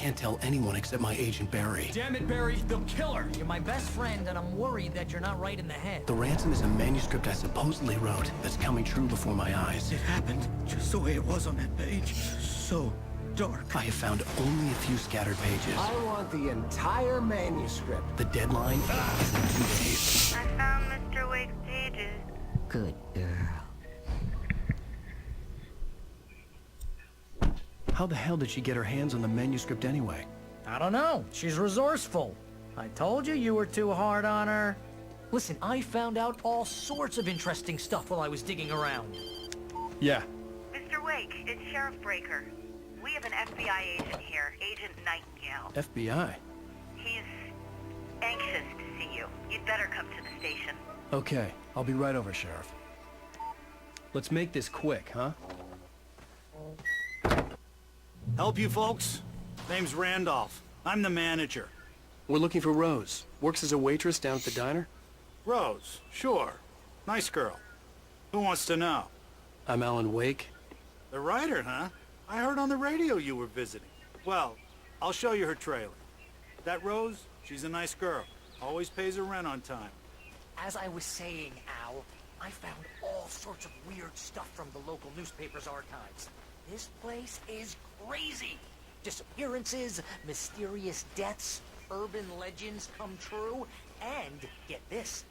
can't tell anyone except my agent Barry. Damn it, Barry, they'll kill her. You're my best friend, and I'm worried that you're not right in the head. The ransom is a manuscript I supposedly wrote that's coming true before my eyes. It happened just the way it was on that page. So dark. I have found only a few scattered pages. I want the entire manuscript. The deadline is in 2 days. I found Mr. Wake's pages. Good girl. How the hell did she get her hands on the manuscript anyway? I don't know. She's resourceful. I told you you were too hard on her. Listen, I found out all sorts of interesting stuff while I was digging around. Yeah. Mr. Wake, it's Sheriff Breaker. We have an FBI agent here, Agent Nightingale. FBI? He's anxious to see you. You'd better come to the station. Okay, I'll be right over, Sheriff. Let's make this quick, huh? Help you folks? Name's Randolph. I'm the manager. We're looking for Rose. Works as a waitress down at the diner. Rose, sure. Nice girl. Who wants to know? I'm Alan Wake. The writer, huh? I heard on the radio you were visiting. Well, I'll show you her trailer. That Rose, she's a nice girl. Always pays her rent on time. As I was saying, Al, I found all sorts of weird stuff from the local newspaper's archives. This place is crazy. Disappearances, mysterious deaths, urban legends come true, and, get this,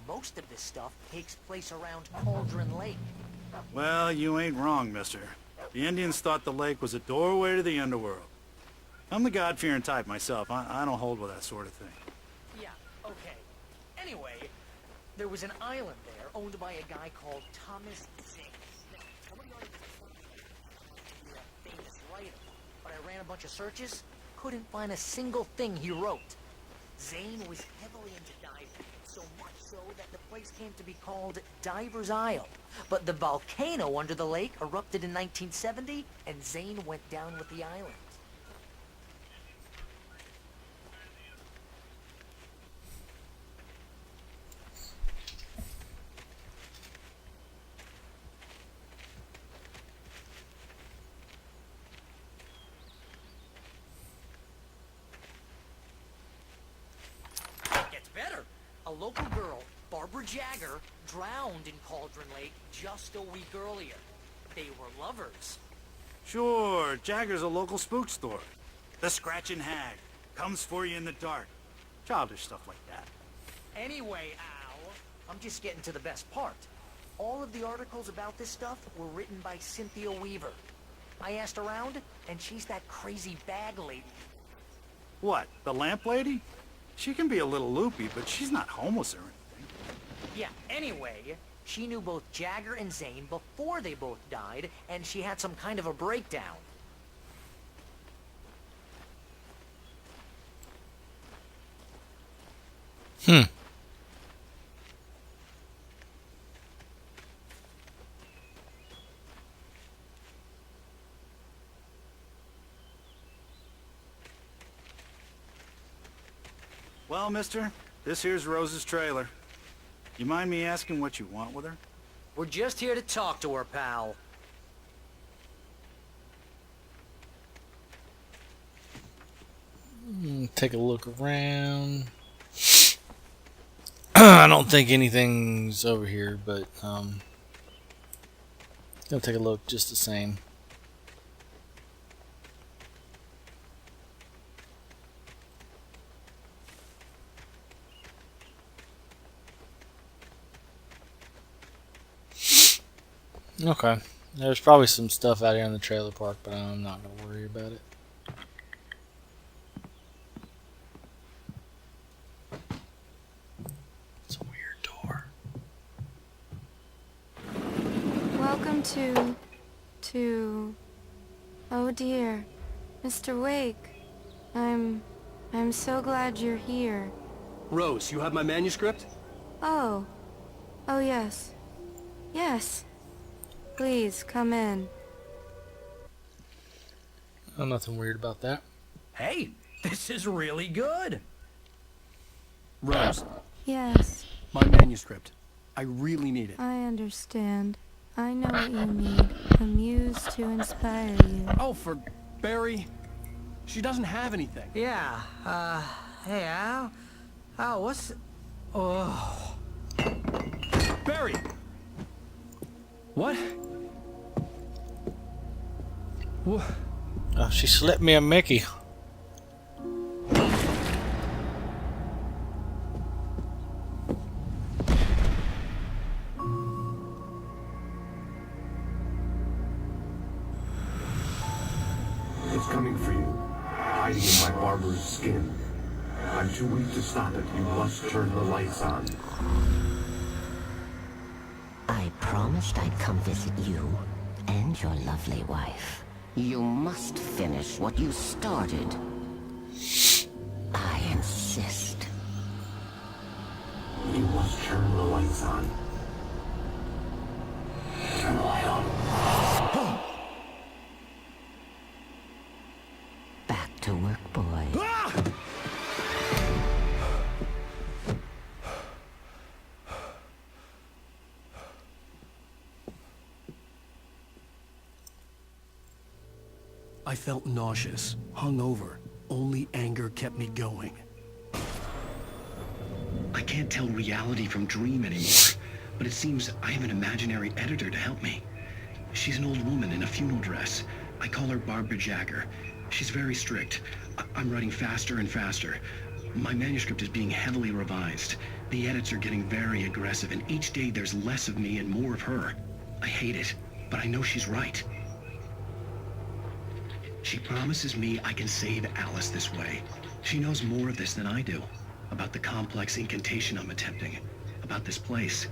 most of this stuff takes place around Cauldron Lake. Well, you ain't wrong, mister. The Indians thought the lake was a doorway to the underworld. I'm the God-fearing type myself. I don't hold with that sort of thing. Yeah, okay. Anyway, there was an island there owned by a guy called Thomas Zink. Now, somebody already you're a famous writer, but I ran a bunch of searches, couldn't find a single thing he wrote. Zane was heavily into diving, so much so that the place came to be called Diver's Isle. But the volcano under the lake erupted in 1970, and Zane went down with the island. Gets better. A local girl, Barbara Jagger, drowned in Cauldron Lake just a week earlier. They were lovers. Sure, Jagger's a local spook store. The Scratching Hag. Comes for you in the dark. Childish stuff like that. Anyway, Al, I'm just getting to the best part. All of the articles about this stuff were written by Cynthia Weaver. I asked around, and she's that crazy bag lady. What, the lamp lady? She can be a little loopy, but she's not homeless or anything. Yeah, anyway, she knew both Jagger and Zane before they both died, and she had some kind of a breakdown. Well, mister, this here's Rose's trailer. You mind me asking what you want with her? We're just here to talk to her, pal. Take a look around. I don't think anything's over here, but gonna take a look just the same. Okay, there's probably some stuff out here in the trailer park, but I'm not gonna worry about it. It's a weird door. Welcome to... Oh dear, Mr. Wake. I'm so glad you're here. Rose, you have my manuscript? Oh. Oh yes. Yes. Please, come in. Oh, nothing weird about that. Hey, this is really good. Rose, Yes, my manuscript. I really need it. I understand. I know what you need. A muse to inspire you. Oh, for Barry. She doesn't have anything. Yeah, hey, Al? Al, what's... Oh... Barry! What? What? Oh, she slipped me a Mickey. It's coming for you, hiding in my barber's skin. I'm too weak to stop it. You must turn the lights on. I promised I'd come visit you and your lovely wife. You must finish what you started. I insist. You must turn the lights on. Turn the light on. Back to work, boy. I felt nauseous, hungover. Only anger kept me going. I can't tell reality from dream anymore, but it seems I have an imaginary editor to help me. She's an old woman in a funeral dress. I call her Barbara Jagger. She's very strict. I'm writing faster and faster. My manuscript is being heavily revised. The edits are getting very aggressive, and each day there's less of me and more of her. I hate it, but I know she's right. She promises me I can save Alice this way. She knows more of this than I do. About the complex incantation I'm attempting. About this place.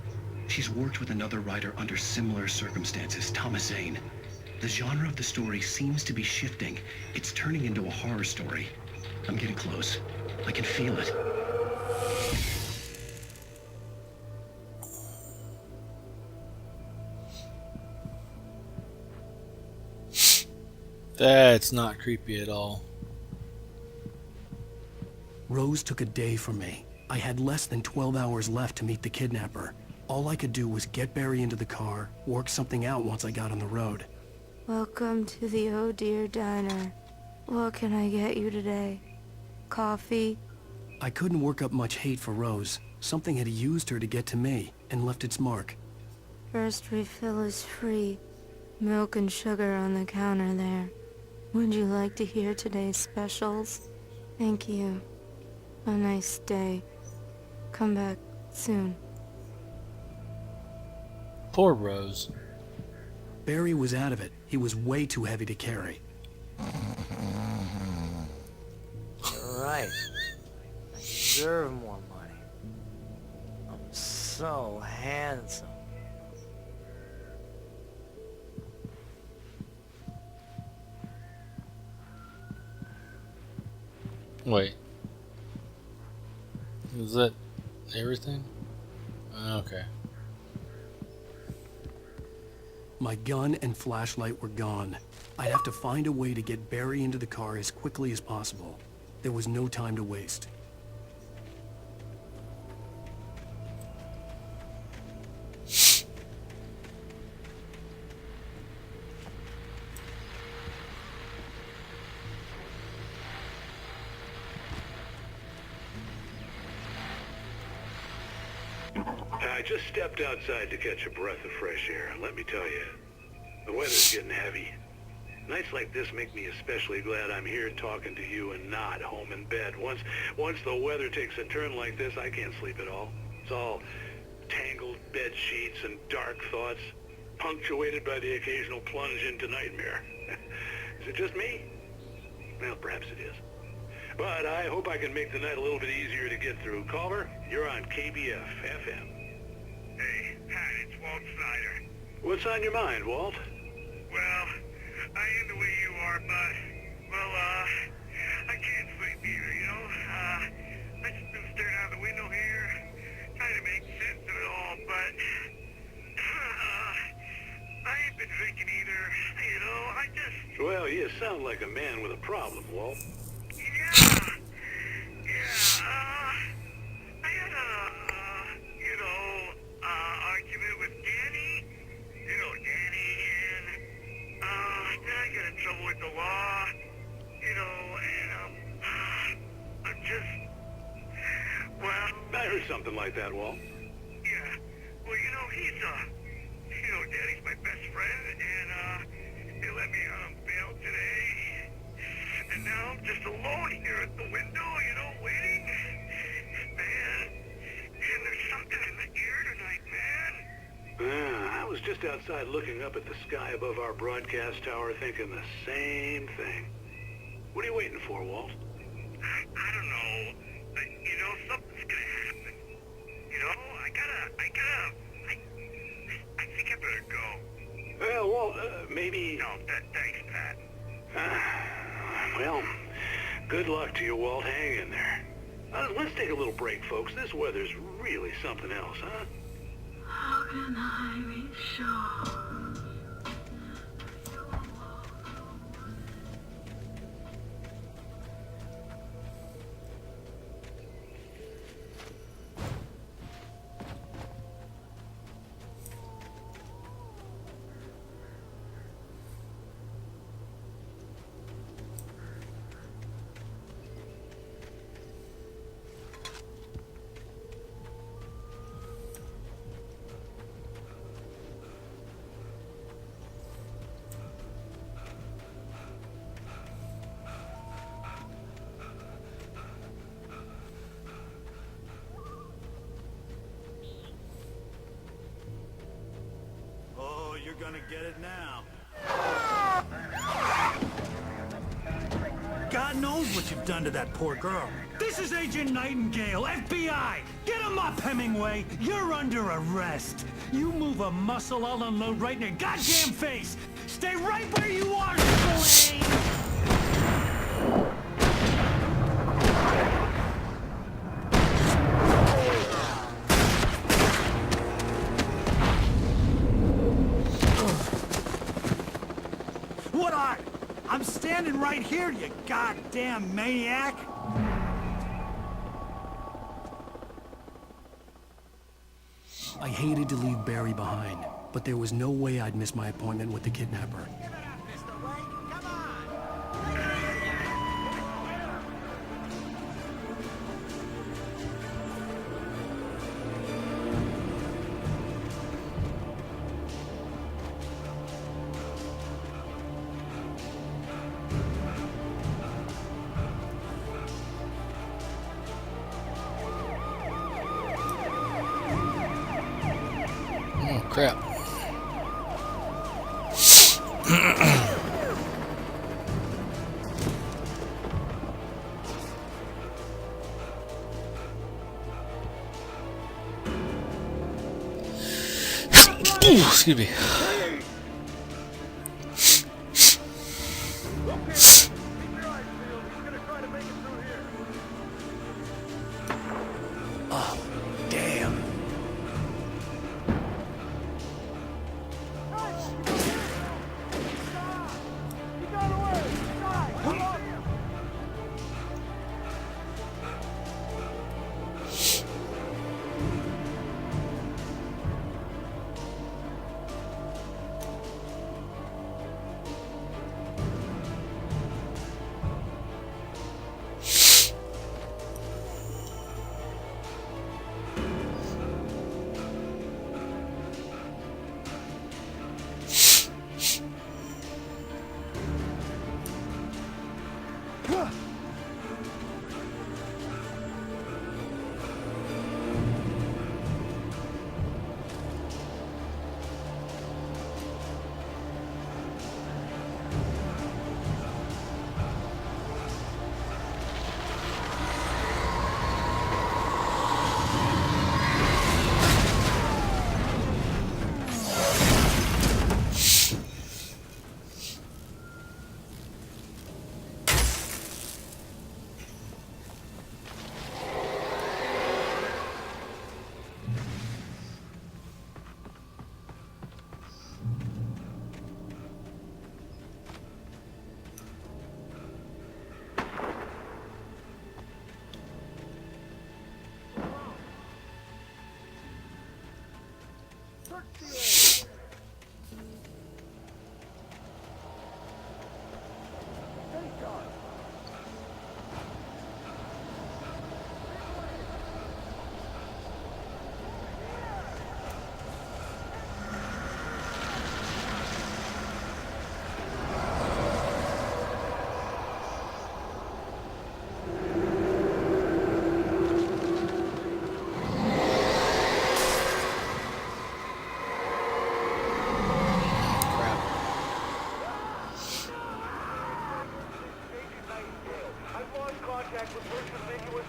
She's worked with another writer under similar circumstances, Thomas Zane. The genre of the story seems to be shifting. It's turning into a horror story. I'm getting close. I can feel it. That's not creepy at all. Rose took a day from me. I had less than 12 hours left to meet the kidnapper. All I could do was get Barry into the car, work something out once I got on the road. Welcome to the Oh Dear Diner. What can I get you today? Coffee? I couldn't work up much hate for Rose. Something had used her to get to me, and left its mark. First refill is free. Milk and sugar on the counter there. Would you like to hear today's specials? Thank you. A nice day. Come back soon. Poor Rose. Barry was out of it. He was way too heavy to carry. You're right. I deserve more money. I'm so handsome. Wait. Is that everything? Okay. My gun and flashlight were gone. I'd have to find a way to get Barry into the car as quickly as possible. There was no time to waste. I just stepped outside to catch a breath of fresh air, and let me tell you, the weather's getting heavy. Nights like this make me especially glad I'm here talking to you and not home in bed. Once the weather takes a turn like this, I can't sleep at all. It's all tangled bed sheets and dark thoughts, punctuated by the occasional plunge into nightmare. Is it just me? Well, perhaps it is. But I hope I can make the night a little bit easier to get through. Caller, you're on KBF FM. Hey, Pat, it's Walt Snyder. What's on your mind, Walt? Well, I am the way you are, but, well, I can't sleep either, you know? I just been staring out the window here, trying to make sense of it all, but, I ain't been drinking either, you know? I just... Well, you sound like a man with a problem, Walt. I had argument with Danny. You know Danny, and, then I got in trouble with the law, you know, something like that, Walt. Yeah. Well, he's, Daddy's my best friend, and, they let me out on bail today. And now I'm just alone here at the window, waiting. Man, there's something in the air tonight, man. I was just outside looking up at the sky above our broadcast tower thinking the same thing. What are you waiting for, Walt? I don't know. But, something's gonna happen. I think I better go. Well, Walt, maybe... No, thanks, Pat. Well, good luck to you, Walt. Hang in there. Let's take a little break, folks. This weather's really something else, huh? How can I be sure? Oh, you're gonna get it now. God knows what you've done to that poor girl. This is Agent Nightingale, FBI! Get him up, Hemingway! You're under arrest! You move a muscle, I'll unload right in your goddamn face! Stay right where you are, Spillane! What are you? I'm standing right here, you goddamn maniac! I hated to leave Barry behind, but there was no way I'd miss my appointment with the kidnapper. Oh, crap. Ooh, excuse me. Oh, damn.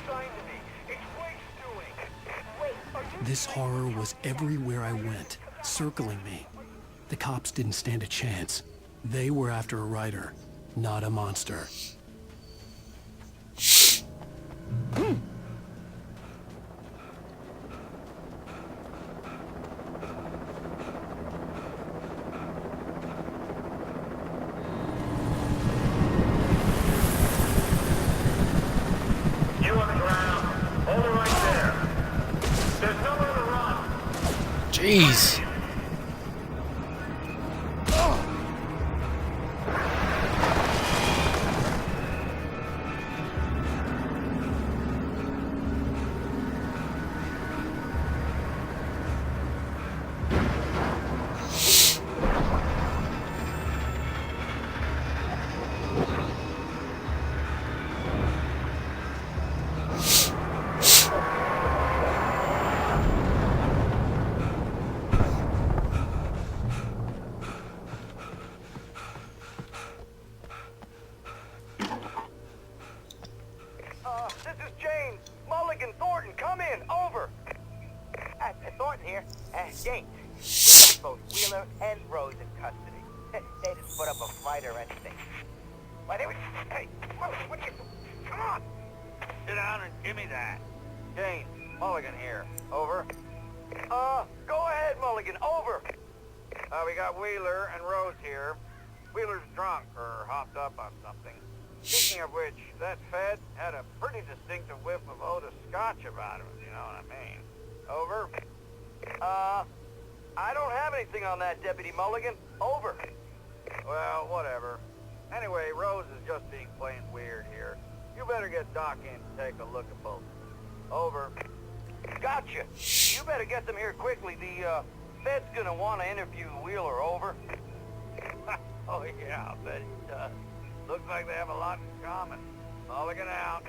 sign to me. It's Wake's doing. Wait, are you... This horror was everywhere I went, circling me. The cops didn't stand a chance. They were after a writer, not a monster. You on the ground. Hold it right there. There's nowhere to run. Jeez. This is James. Mulligan, Thornton, come in. Over. Thornton here. James. Both Wheeler and Rose in custody. They didn't put up a fight or anything. Why, they were... Hey, what are you... Come on. Sit down and give me that. James, Mulligan here. Over. Go ahead, Mulligan. Over. We got Wheeler and Rose here. Wheeler's drunk or hopped up on something. Speaking of which, that Fed had a pretty distinctive whiff of Otis Scotch about him, if you know what I mean. Over. I don't have anything on that, Deputy Mulligan. Over. Well, whatever. Anyway, Rose is just being plain weird here. You better get Doc in to take a look at both. Over. Gotcha. You better get them here quickly. The, Fed's gonna want to interview Wheeler. Over. Oh, yeah, I bet he does. Looks like they have a lot in common. Mulligan out.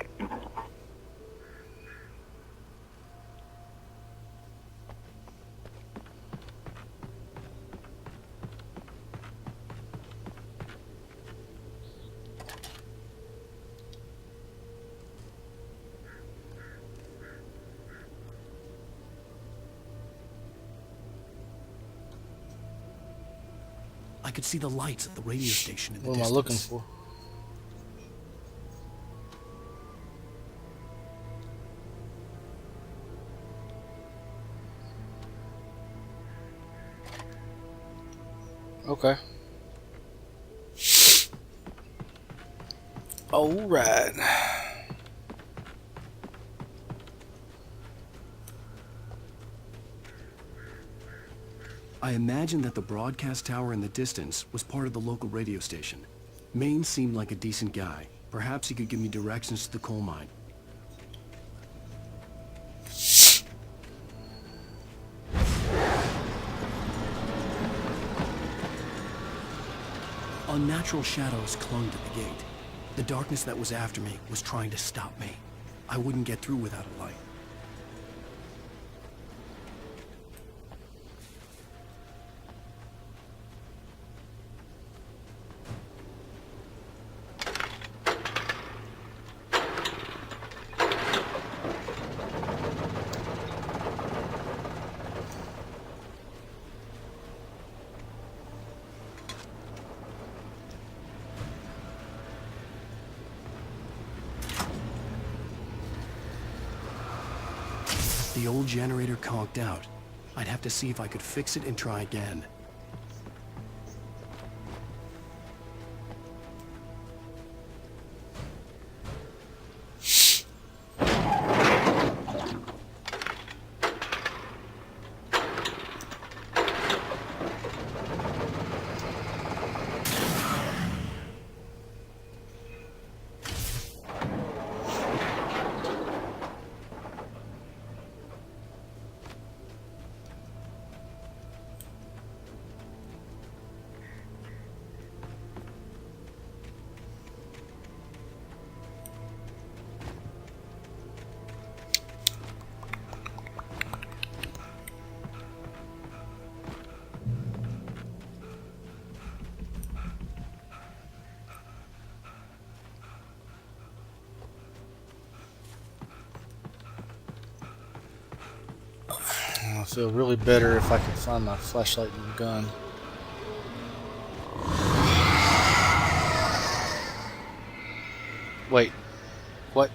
I could see the lights at the radio station in the What am I distance. looking for? Okay. All right. I imagined that the broadcast tower in the distance was part of the local radio station. Maine seemed like a decent guy. Perhaps he could give me directions to the coal mine. Unnatural shadows clung to the gate. The darkness that was after me was trying to stop me. I wouldn't get through without a light. The old generator conked out. I'd have to see if I could fix it and try again. feel really better if I could find my flashlight and gun. Wait. What?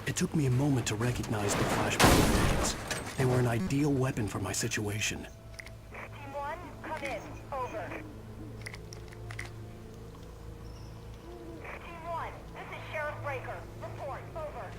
It took me a moment to recognize the flashbang grenades. They were an ideal weapon for my situation. Team 1, come in. Over. Team 1, this is Sheriff Breaker. Report. Over.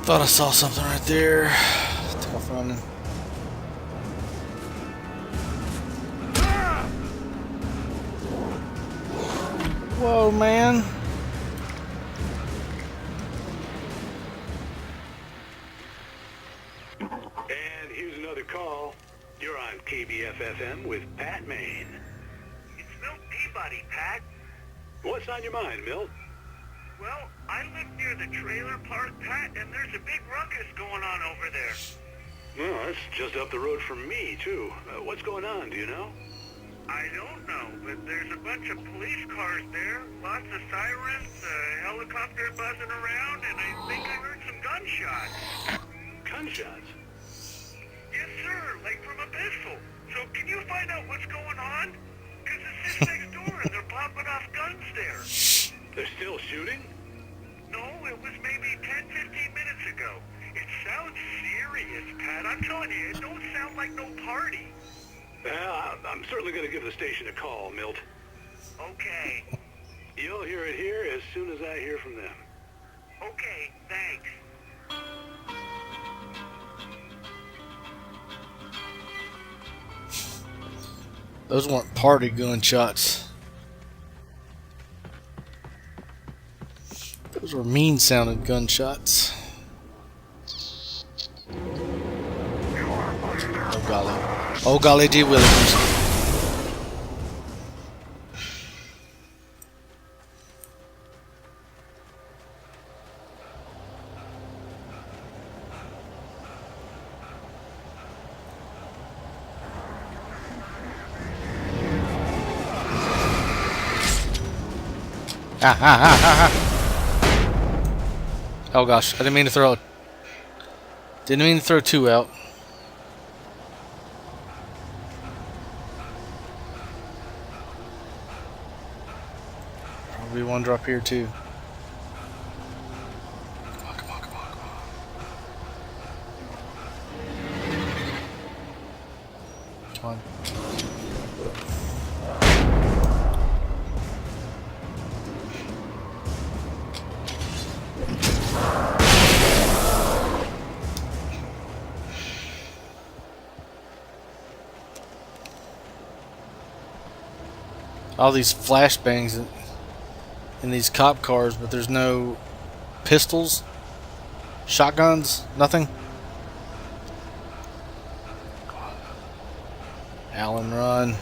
Thought I saw something right there. Took off running. Whoa, man. And here's another call. You're on KBF-FM with Pat Maine. It's Milt Peabody, Pat. What's on your mind, Milt? Well, I live near the trailer park, Pat, and there's a big ruckus going on over there. Well, that's just up the road from me, too. What's going on, do you know? I don't know, but there's a bunch of police cars there, lots of sirens, a helicopter buzzing around, and I think I heard some gunshots. Gunshots? Yes, sir, like from a pistol. So can you find out what's going on? Because it's just next door, and they're popping off guns there. They're still shooting? No, it was maybe 10, 15 minutes ago. It sounds serious, Pat. I'm telling you, it don't sound like no party. Well, I'm certainly going to give the station a call, Milt. Okay. You'll hear it here as soon as I hear from them. Okay, thanks. Those weren't party gunshots. Those were mean-sounding gunshots. Oh golly! Oh golly, gee willikers! Ha ha ha ha ha! Oh gosh, I didn't mean to throw it. Didn't mean to throw two out. Probably one drop here too. Come on, come on, come on, come on. Come on. All these flashbangs in these cop cars, but there's no pistols, shotguns, nothing. Allen, run.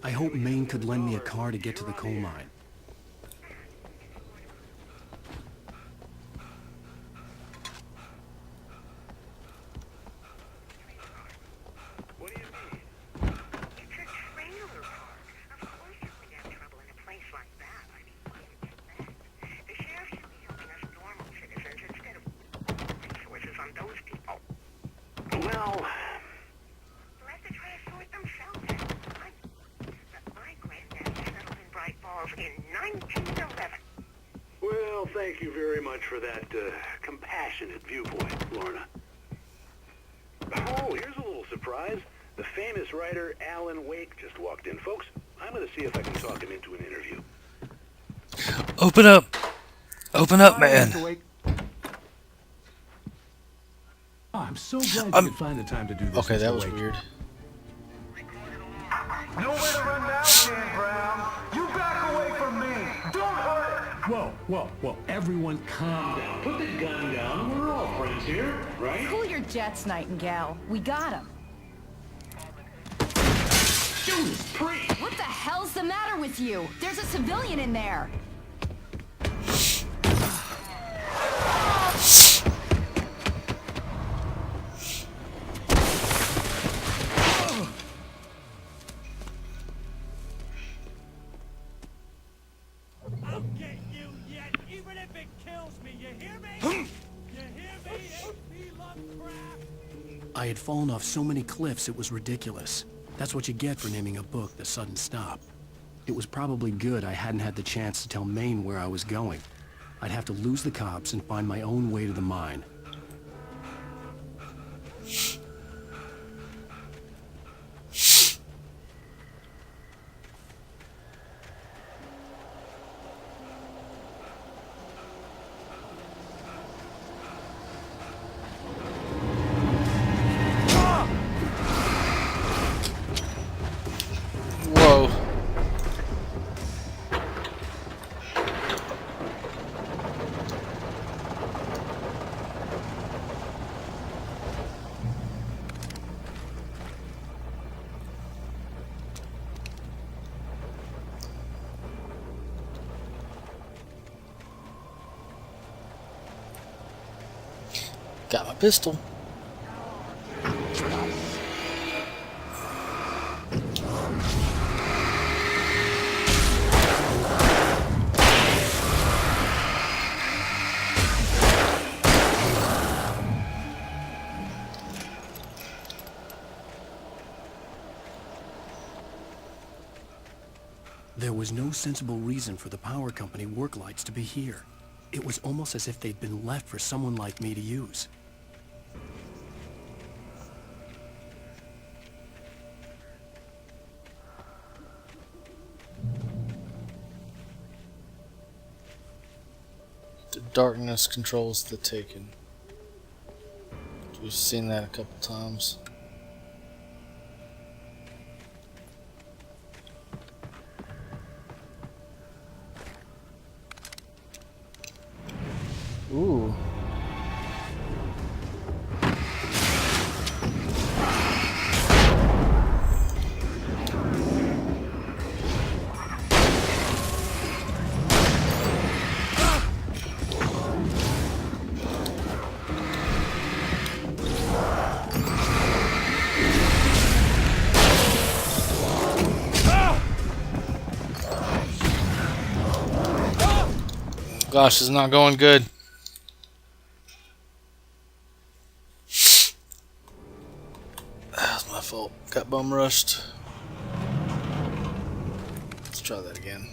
I hope Maine could lend me a car to get to the coal mine. What do you mean? It's a trailer park. Of course you wouldn't have trouble in a place like that. I mean, why would you expect? The sheriff should be helping us normal citizens instead of resources on those people. Well, They'll have to try to sort themselves out. My granddad settled in Bright Falls in 1911. well, thank you very much for that compassionate viewpoint, Lorna. Oh, here's a little surprise. The famous writer Alan Wake just walked in, folks. I'm going to see if I can talk him into an interview. Open up! Open up, man! Oh, I'm so glad you could find the time to do this. Okay, that Mr. was Wake. weird. Nowhere to run now, Dan Brown. You back away from me. Don't hurt. Whoa, everyone calm down. Put the gun down. We're all friends here, right? Cool your jets, Nightingale. We got him. Judas Priest! What the hell's the matter with you? There's a civilian in there. I'll get you yet, even if it kills me. You hear me? You hear me, H.P. Lovecraft? I had fallen off so many cliffs it was ridiculous. That's what you get for naming a book The Sudden Stop. It was probably good I hadn't had the chance to tell Maine where I was going. I'd have to lose the cops and find my own way to the mine. Whoa. Got my pistol. There was no sensible reason for the power company work lights to be here. It was almost as if they'd been left for someone like me to use. The darkness controls the taken. We've seen that a couple times. Ooh. Gosh, it's not going good. That's my fault. Got bum rushed. Let's try that again.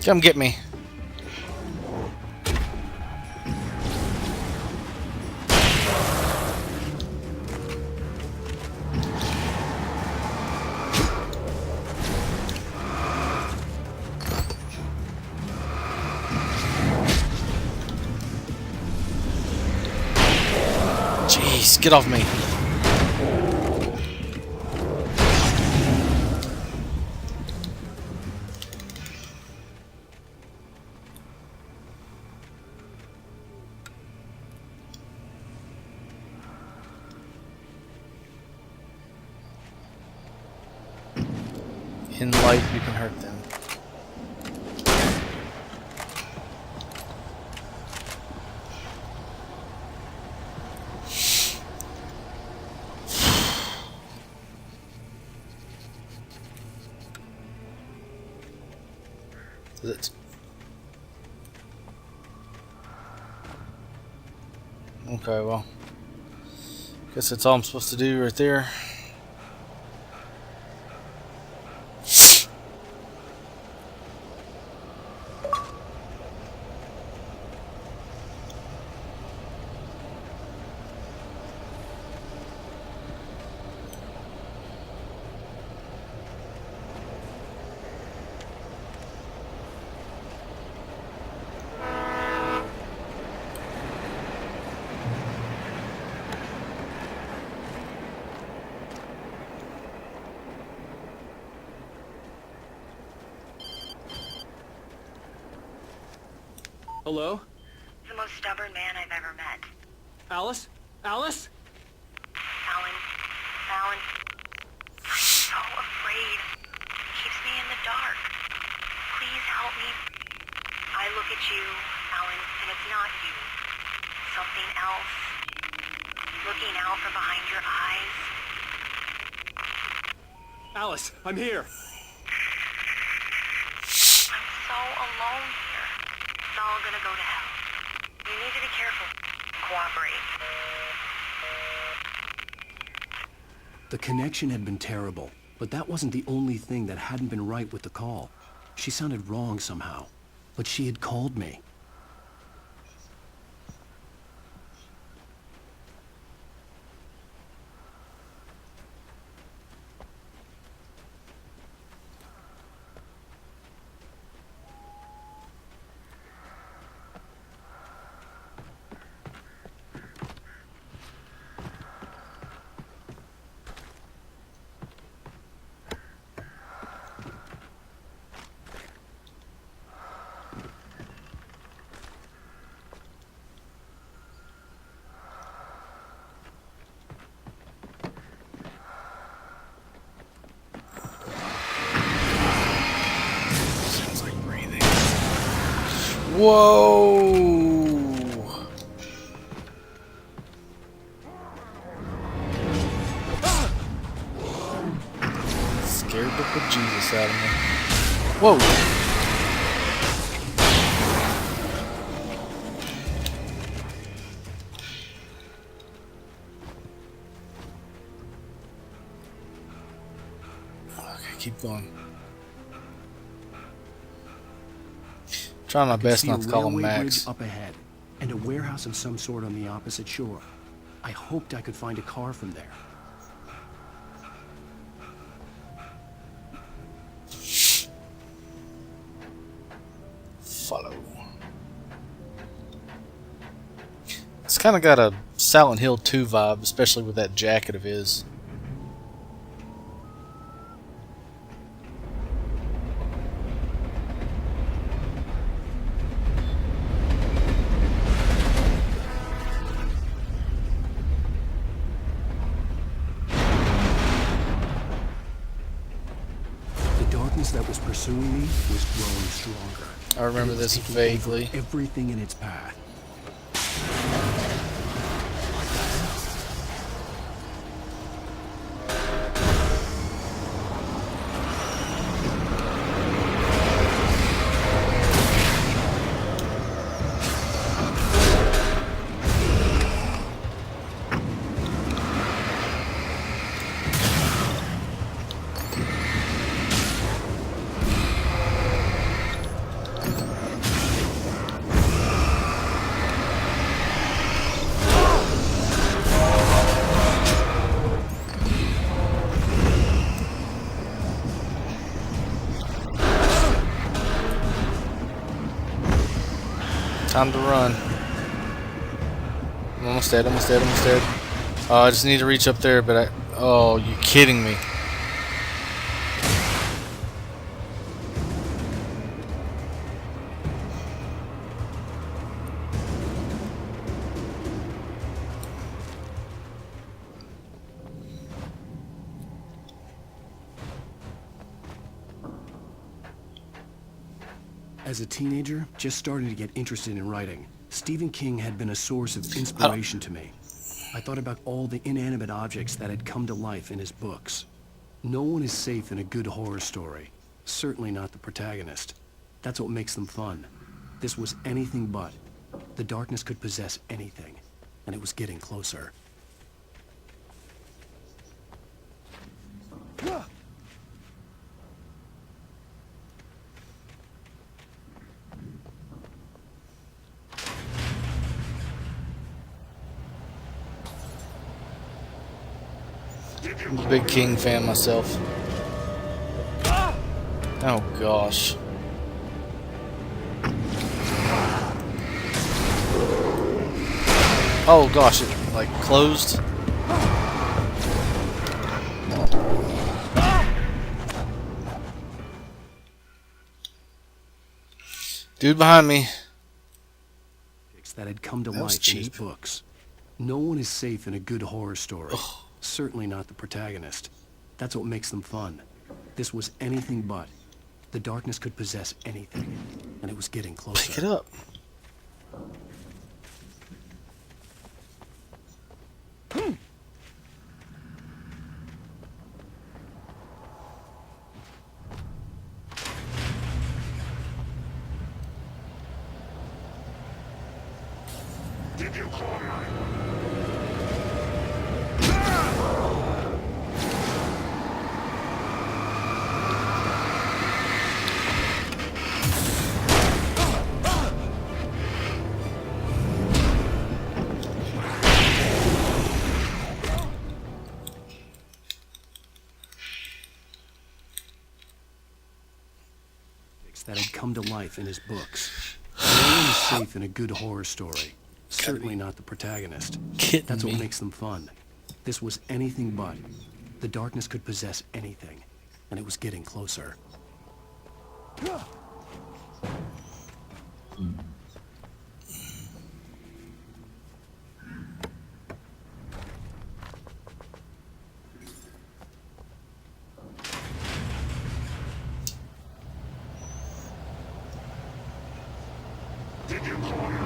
Come get me. Jeez, get off me. in light, you can hurt them. It. Okay, well, guess that's all I'm supposed to do right there. Hello? The most stubborn man I've ever met. Alice? Alice? Alan. Alan. I'm so afraid. Keeps me in the dark. Please help me. I look at you, Alan, and it's not you. Something else. Looking out from behind your eyes. Alice, I'm here. I'm so alone here. It's all gonna go to hell. You need to be careful. Cooperate. The connection had been terrible, but that wasn't the only thing that hadn't been right with the call. She sounded wrong somehow, but she had called me. Whoa! Scared the bejesus out of me. Whoa! Okay, keep going. Trying my best not to call him Max. Up ahead, and a warehouse of some sort on the opposite shore. I hoped I could find a car from there. Follow. It's kind of got a Silent Hill 2 vibe, especially with that jacket of his. That was pursuing me was growing stronger. I remember this vaguely. Everything in its path. Time to run. I'm almost dead, almost dead, almost dead. Oh, I just need to reach up there, but I... Oh, you kidding me. As a teenager, just starting to get interested in writing, Stephen King had been a source of inspiration to me. I thought about all the inanimate objects that had come to life in his books. No one is safe in a good horror story. Certainly not the protagonist. That's what makes them fun. This was anything but. The darkness could possess anything, and it was getting closer. I'm a big King fan myself. Oh gosh. Oh gosh, it like closed. Dude behind me. That had come to life in his books. No one is safe in a good horror story. Certainly not the protagonist. That's what makes them fun. This was anything but. The darkness could possess anything, and it was getting closer. Pick it up. Did you call me? That had come to life in his books. No one is safe in a good horror story. Certainly not the protagonist. That's what makes them fun. This was anything but. The darkness could possess anything, and it was getting closer. Did you call me?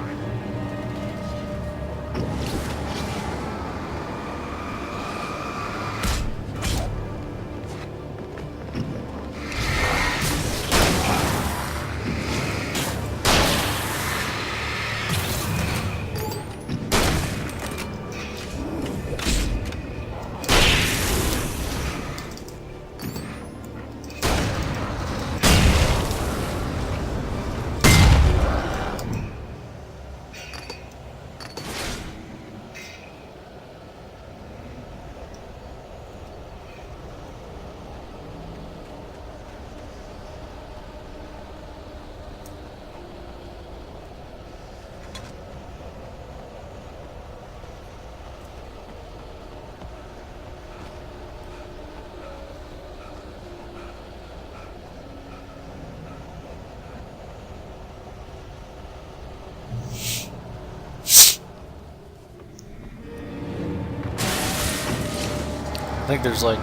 I think there's like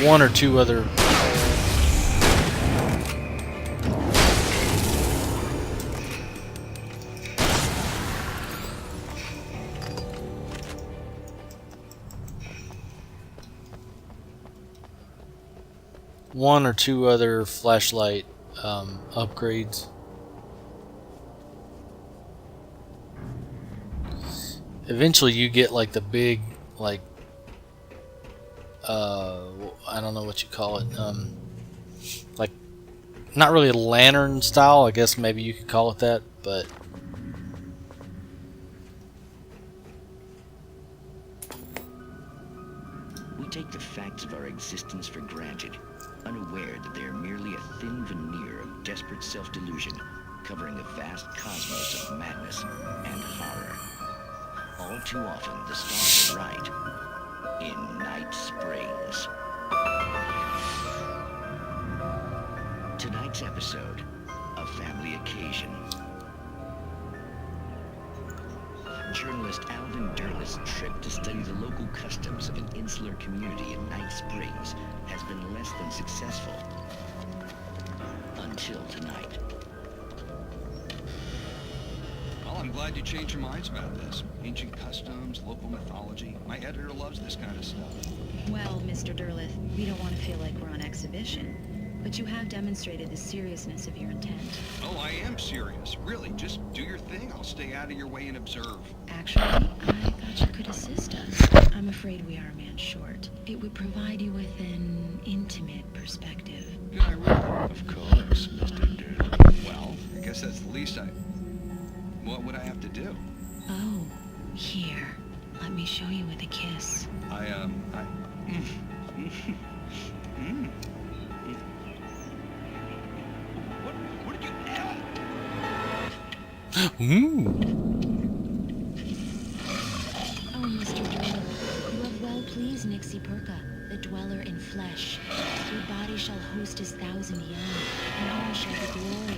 one or two other flashlight upgrades. Eventually you get like the big, like I don't know what you call it, like not really a lantern style, I guess maybe you could call it that, but we take the facts of our existence for granted, unaware that they are merely a thin veneer of desperate self-delusion covering a vast cosmos of madness and horror. All too often, the stars are right. In Night Springs. Tonight's episode, A Family Occasion. journalist Alvin Derlis' trip to study the local customs of an insular community in Night Springs has been less than successful. Until tonight. Well, I'm glad you changed your minds about this. Ancient customs, local mythology. My editor loves this kind of stuff. Well, Mr. Derlith, we don't want to feel like we're on exhibition. But you have demonstrated the seriousness of your intent. Oh, I am serious. Really, just do your thing. I'll stay out of your way and observe. Actually, I thought you could assist us. I'm afraid we are a man short. It would provide you with an intimate perspective. Yeah, I really. Of course, Mr. Derlith. Well, I guess that's the least I... What would I have to do? Oh, here. Let me show you with a kiss. What did you... Oh, Mr. Derlith, you have well pleased Nixie Perka, the dweller in flesh. Your body shall host his 1,000 young, and all shall be glory.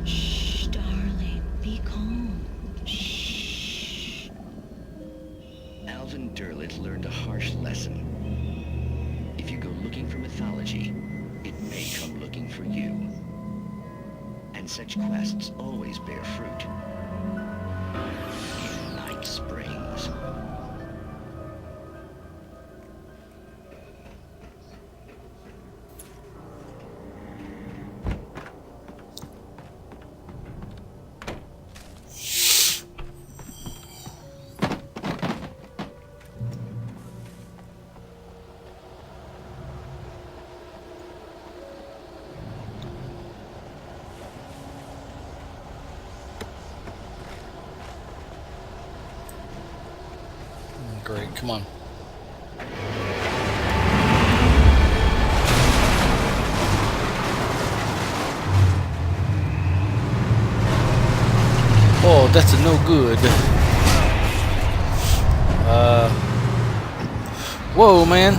Shh, darling, be calm. Shh. Alvin Derlith learned a harsh lesson. If you go looking for mythology, it may come looking for you. And such quests always bear fruit. In Night Springs. Great, come on. Oh, that's a no good. Whoa, man.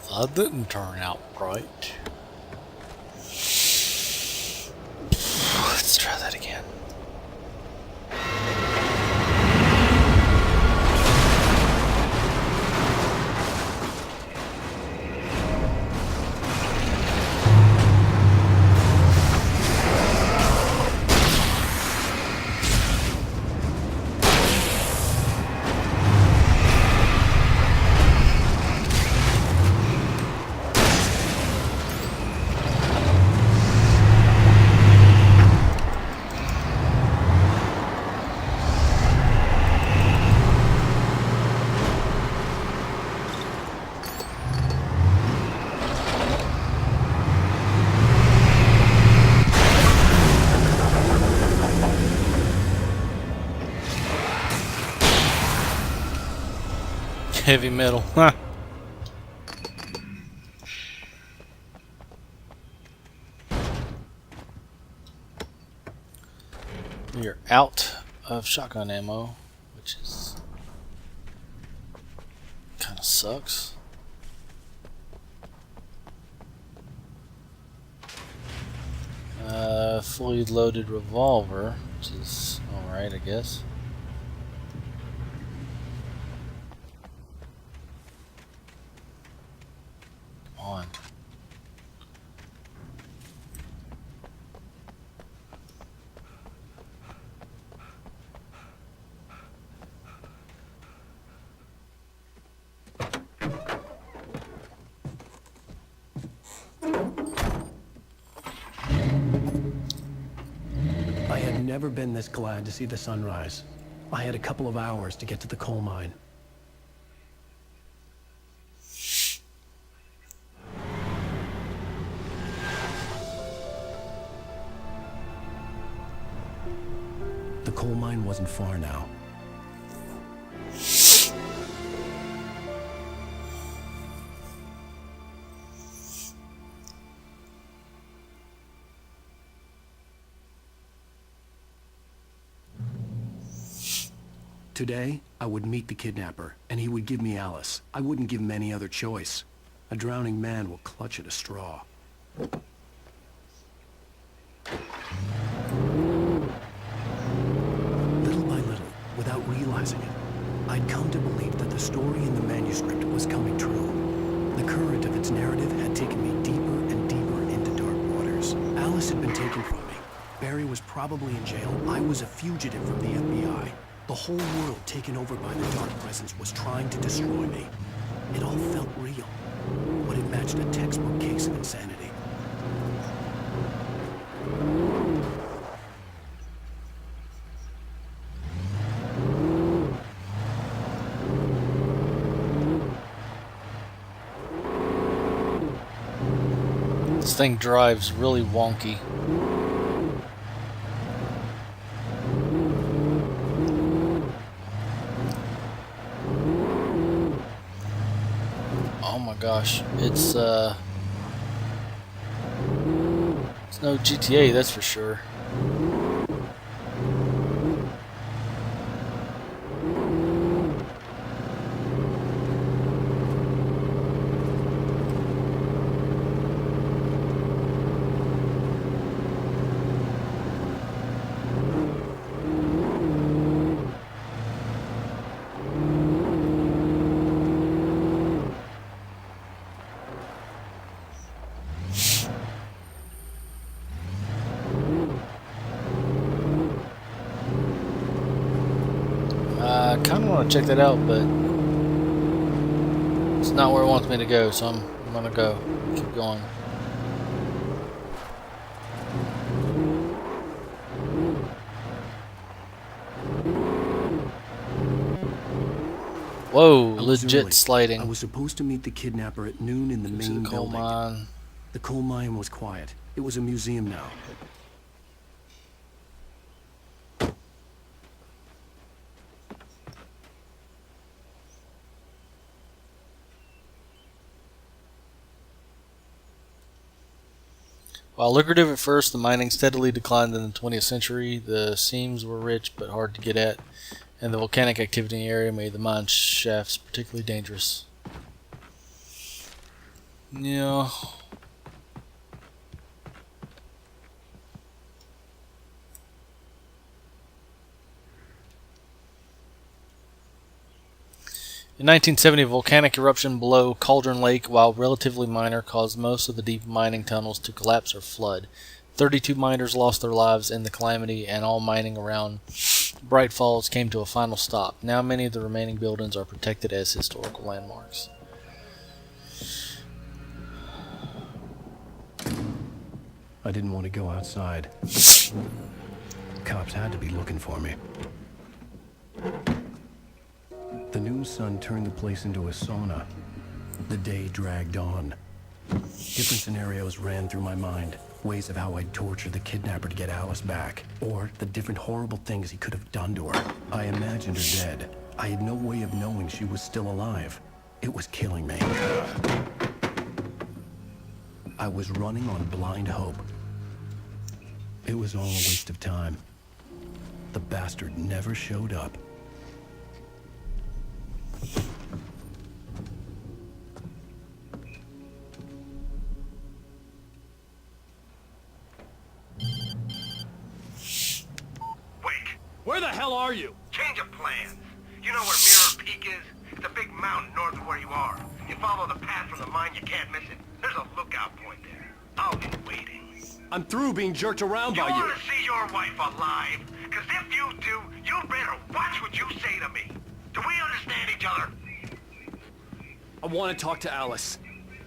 That didn't turn out right. Let's try that again. Heavy metal, huh? You're out of shotgun ammo, which is kind of sucks. Fully loaded revolver, which is alright, I guess. Come on. I had never been this glad to see the sunrise. I had a couple of hours to get to the coal mine. The coal mine wasn't far now. Today, I would meet the kidnapper, and he would give me Alice. I wouldn't give him any other choice. A drowning man will clutch at a straw. Little by little, without realizing it, I'd come to believe that the story in the manuscript was coming true. The current of its narrative had taken me deeper and deeper into dark waters. Alice had been taken from me. Barry was probably in jail. I was a fugitive from the FBI. The whole world taken over by the dark presence was trying to destroy me. It all felt real, but it matched a textbook case of insanity. This thing drives really wonky. Oh my gosh, it's no GTA, that's for sure. I kind of want to check that out, but it's not where it wants me to go, so I'm gonna go. Keep going. Whoa, legit sliding. I was supposed to meet the kidnapper at noon in the main coal building. mine. The coal mine was quiet. It was a museum now. While lucrative at first, the mining steadily declined in the 20th century. The seams were rich but hard to get at, and the volcanic activity in the area made the mine shafts particularly dangerous. Yeah. In 1970, a volcanic eruption below Cauldron Lake, while relatively minor, caused most of the deep mining tunnels to collapse or flood. 32 miners lost their lives in the calamity, and all mining around Bright Falls came to a final stop. Now many of the remaining buildings are protected as historical landmarks. I didn't want to go outside. Cops had to be looking for me. The noon sun turned the place into a sauna. The day dragged on. Different scenarios ran through my mind. Ways of how I'd torture the kidnapper to get Alice back. Or the different horrible things he could have done to her. I imagined her dead. I had no way of knowing she was still alive. It was killing me. I was running on blind hope. It was all a waste of time. The bastard never showed up. Where the hell are you? Change of plans. You know where Mirror Peak is? It's a big mountain north of where you are. You follow the path from the mine, you can't miss it. There's a lookout point there. I'll be waiting. I'm through being jerked around by you. You want to see your wife alive? Because if you do, you better watch what you say to me. Do we understand each other? I want to talk to Alice.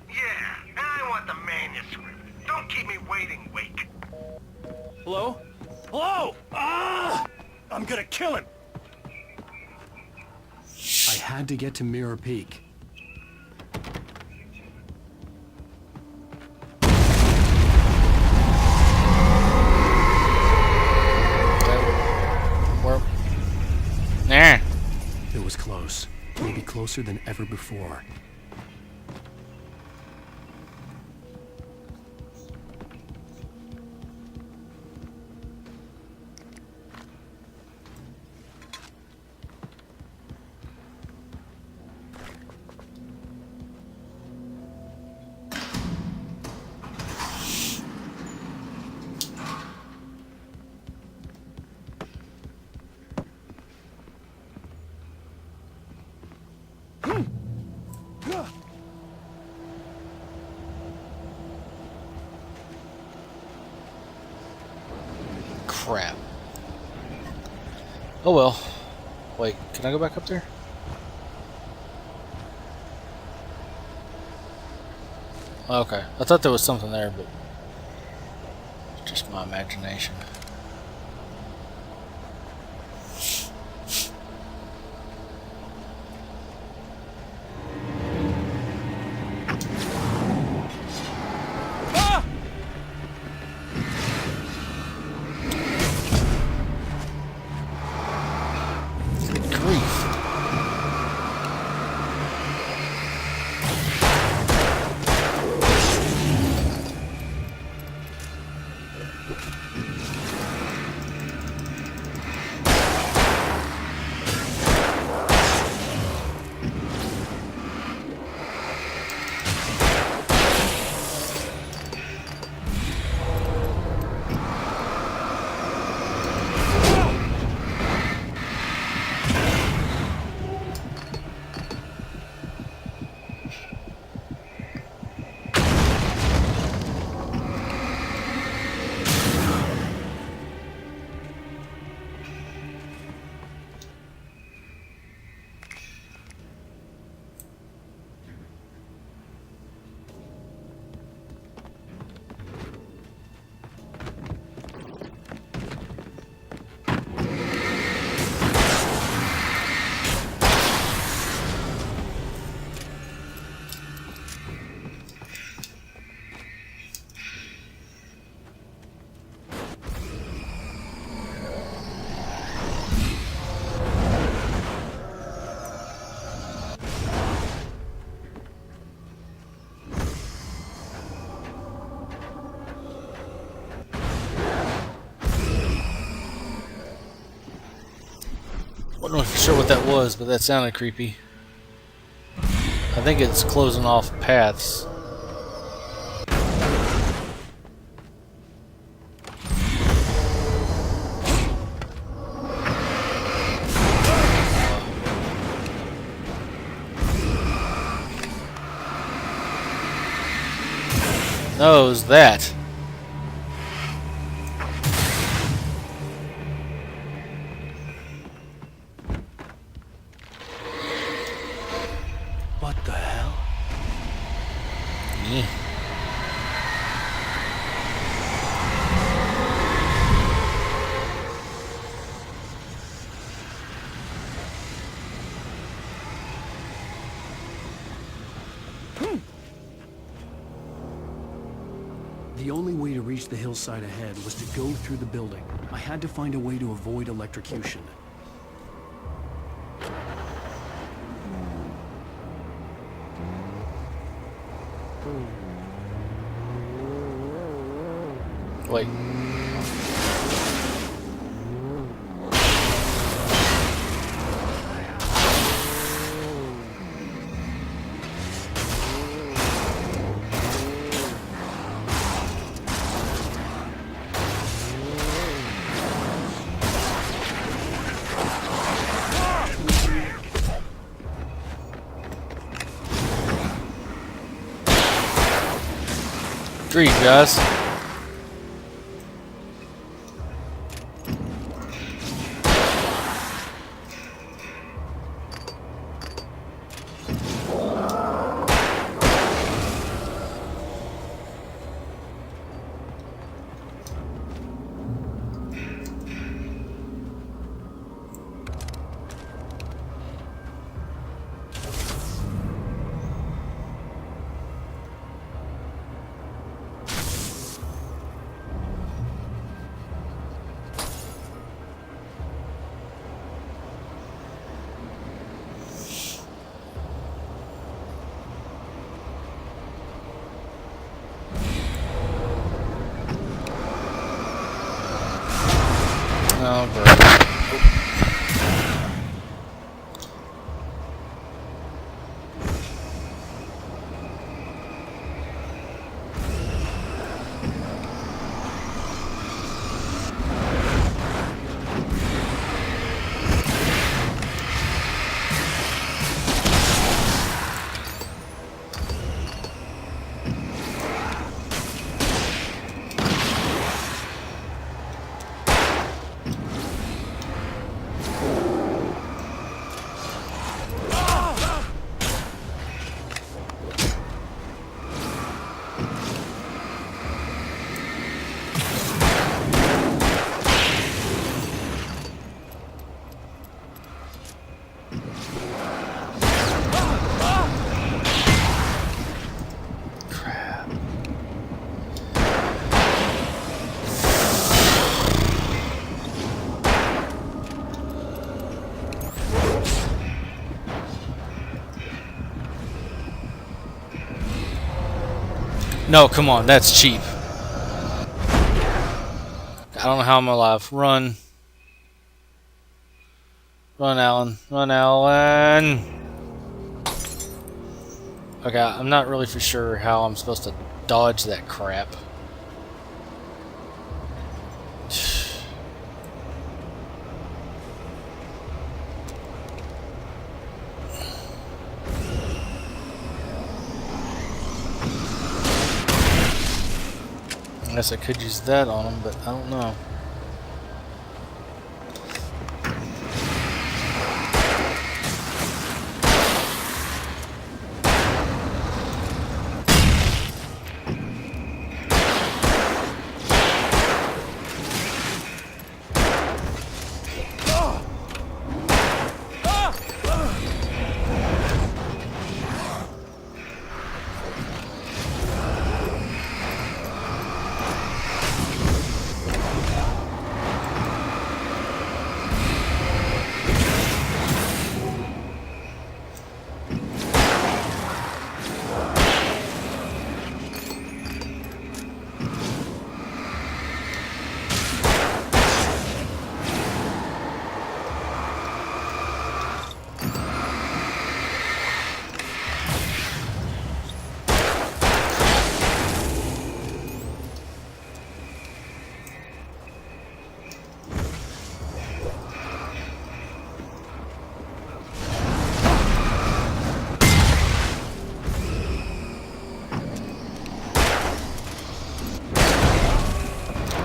Yeah, and I want the manuscript. Don't keep me waiting, Wake. Hello? Hello! Ah! I'm gonna kill him! I had to get to Mirror Peak. Nah. It was close. Maybe closer than ever before. Crap. Oh well. Wait, can I go back up there? Okay, I thought there was something there, but it's just my imagination. Wasn't sure what that was, but that sounded creepy. I think it's closing off paths. No, it was that. What the hell? Yeah. The only way to reach the hillside ahead was to go through the building. I had to find a way to avoid electrocution. Wait. Grief, guys. Oh, great. No, come on, that's cheap. I don't know how I'm alive. Run. Run, Alan. Run, Alan. Okay, I'm not really for sure how I'm supposed to dodge that crap. I guess I could use that on him, but I don't know.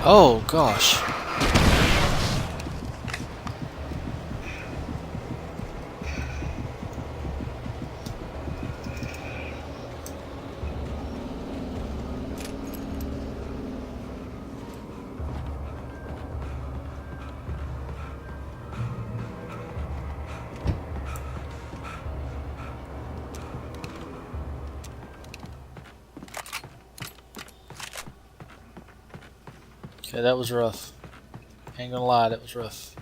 Oh, gosh. Okay, that was rough. Ain't gonna lie, that was rough.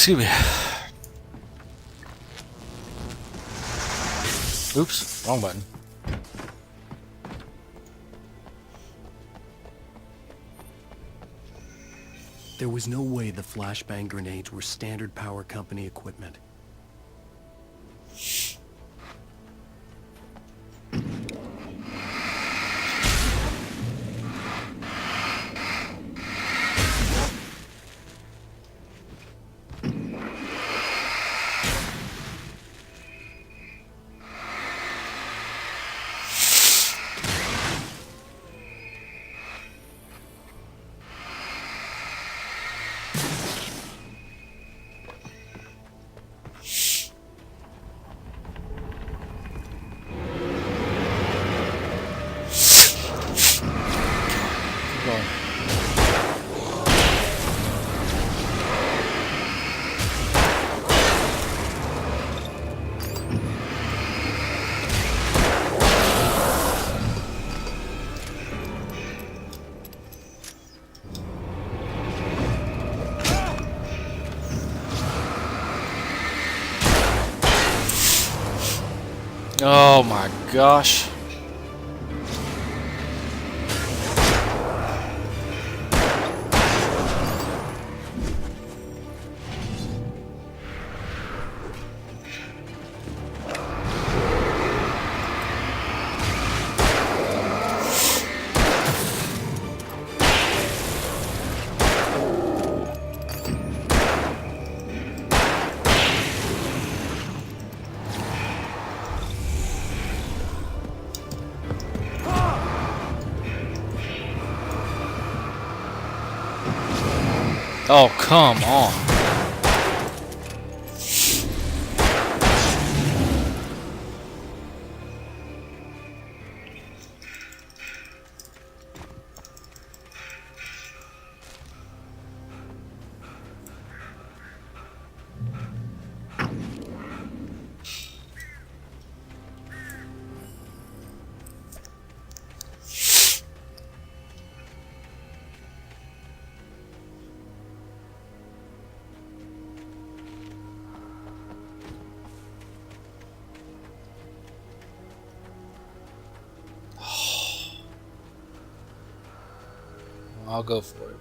Excuse me. Oops, wrong button. There was no way the flashbang grenades were standard power company equipment. Oh my gosh. Oh, come on. I'll go for it.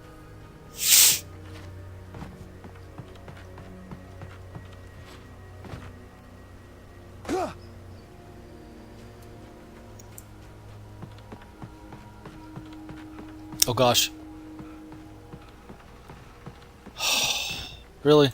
Oh gosh. Really?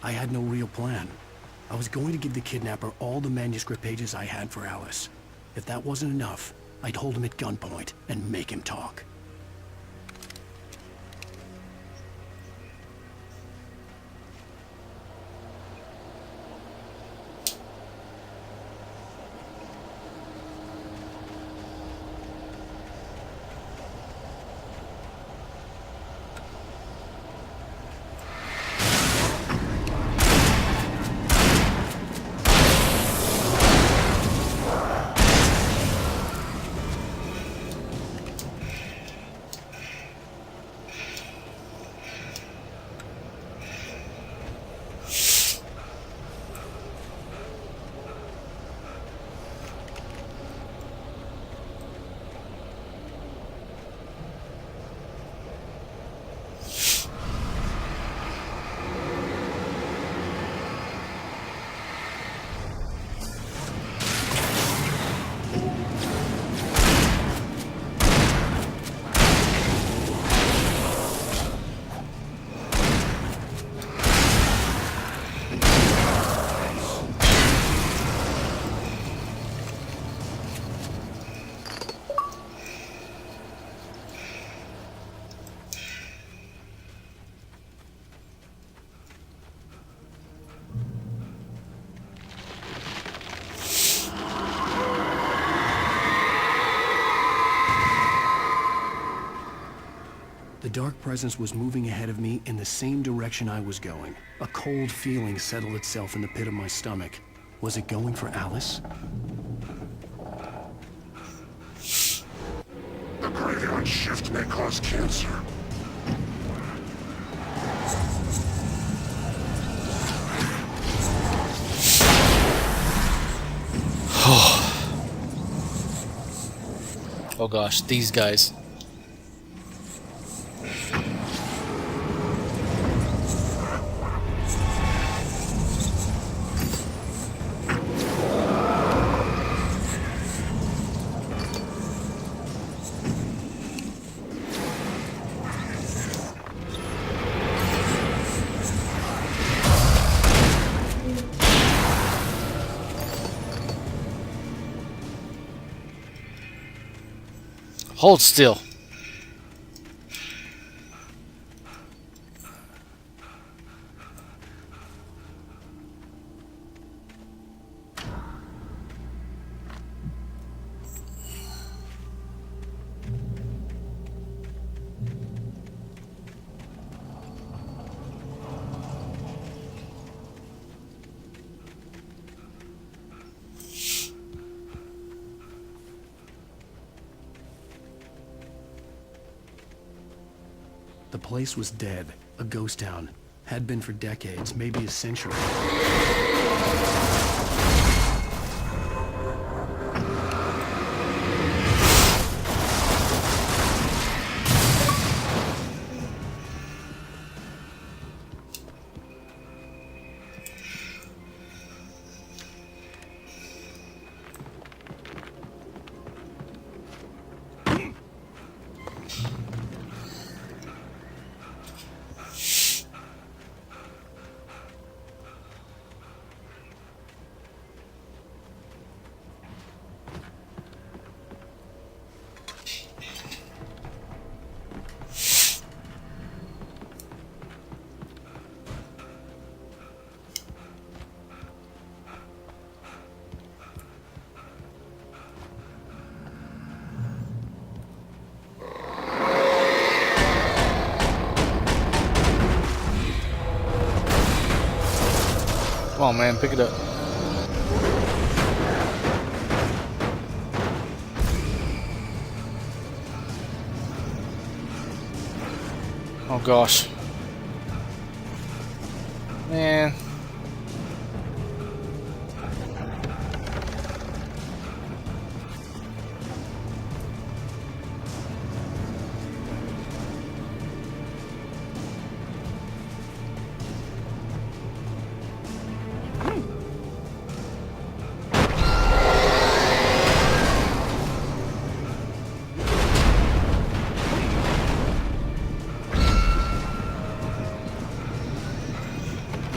I had no real plan. I was going to give the kidnapper all the manuscript pages I had for Alice. If that wasn't enough, I'd hold him at gunpoint and make him talk. The dark presence was moving ahead of me in the same direction I was going. A cold feeling settled itself in the pit of my stomach. Was it going for Alice? The graveyard shift may cause cancer. Oh gosh, these guys. Hold still. The place was dead, a ghost town. Had been for decades, maybe a century. Come on, man, pick it up. Oh gosh. Man.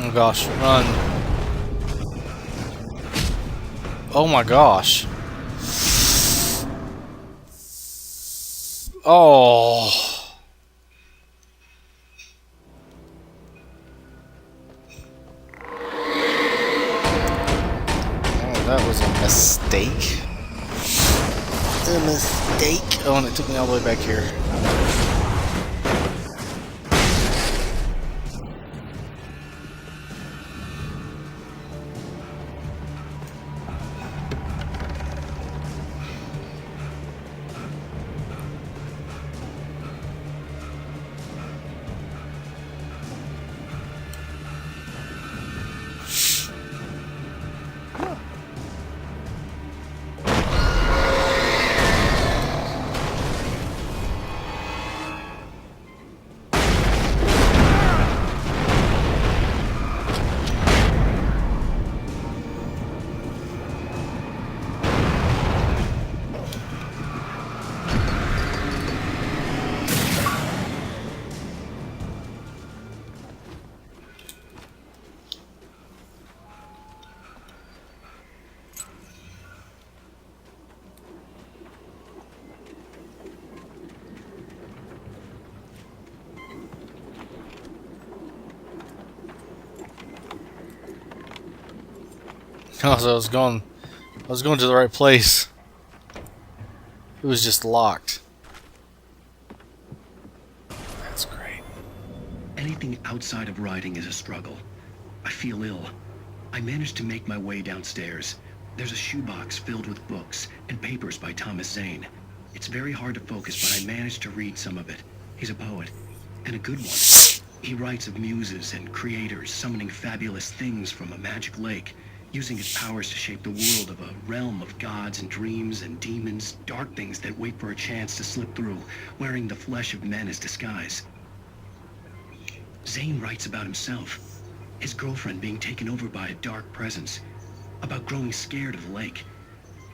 Oh gosh, run. Oh my gosh. Oh. Oh, that was a mistake. A mistake. Oh, and it took me all the way back here. Oh, so I was going to the right place. It was just locked. That's great. Anything outside of writing is a struggle. I feel ill. I managed to make my way downstairs. There's a shoebox filled with books and papers by Thomas Zane. It's very hard to focus, but I managed to read some of it. He's a poet, and a good one. He writes of muses and creators summoning fabulous things from a magic lake, using his powers to shape the world of a realm of gods and dreams and demons, dark things that wait for a chance to slip through, wearing the flesh of men as disguise. Zane writes about himself, his girlfriend being taken over by a dark presence, about growing scared of the lake.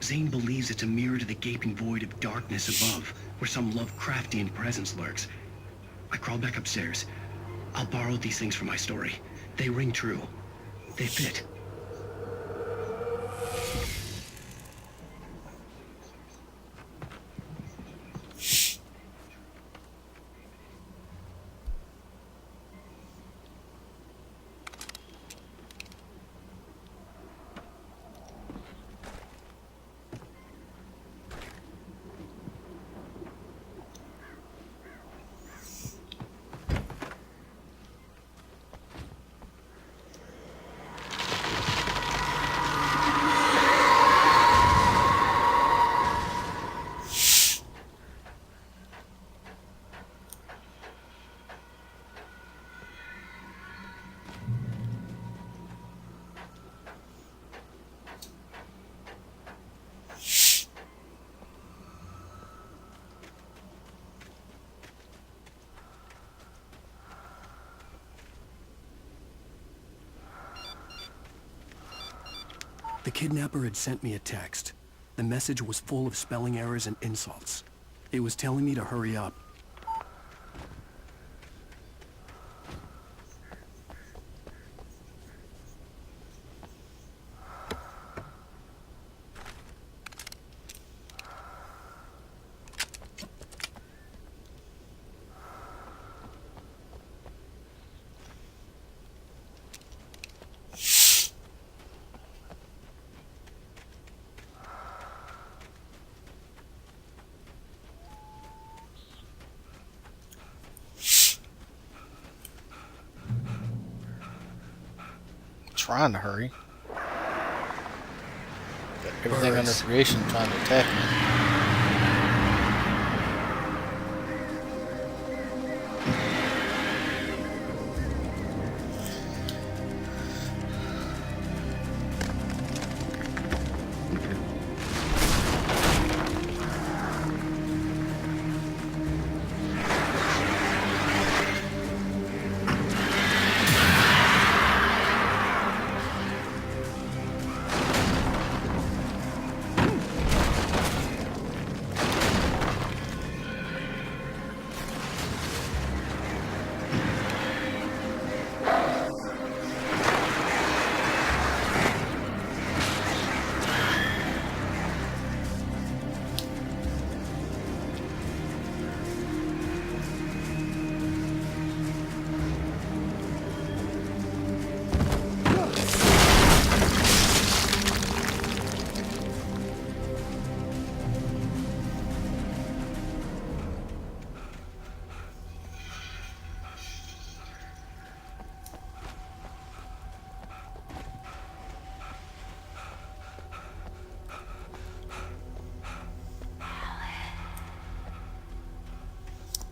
Zane believes it's a mirror to the gaping void of darkness above, where some Lovecraftian presence lurks. I crawl back upstairs. I'll borrow these things for my story. They ring true. They fit. kidnapper had sent me a text. The message was full of spelling errors and insults. It was telling me to hurry up. Trying to hurry. Got everything under creation trying to attack me.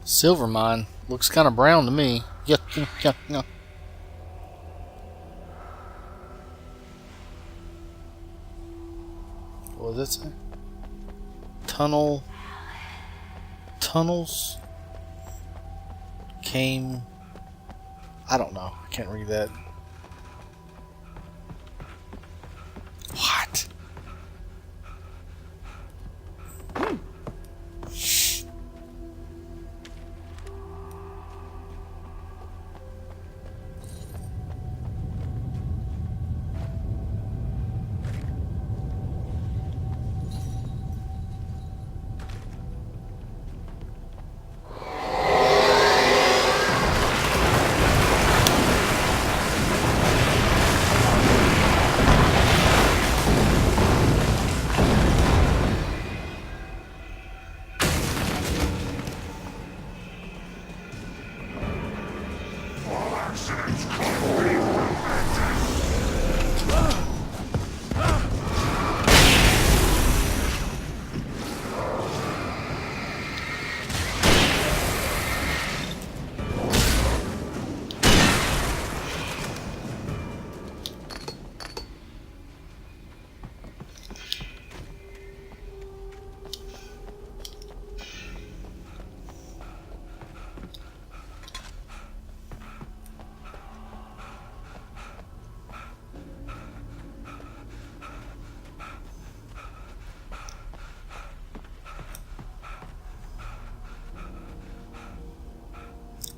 Silver mine looks kind of brown to me. Yuck, yuck, yuck, yuck. What does that say? Tunnels came. I don't know. I can't read that. What?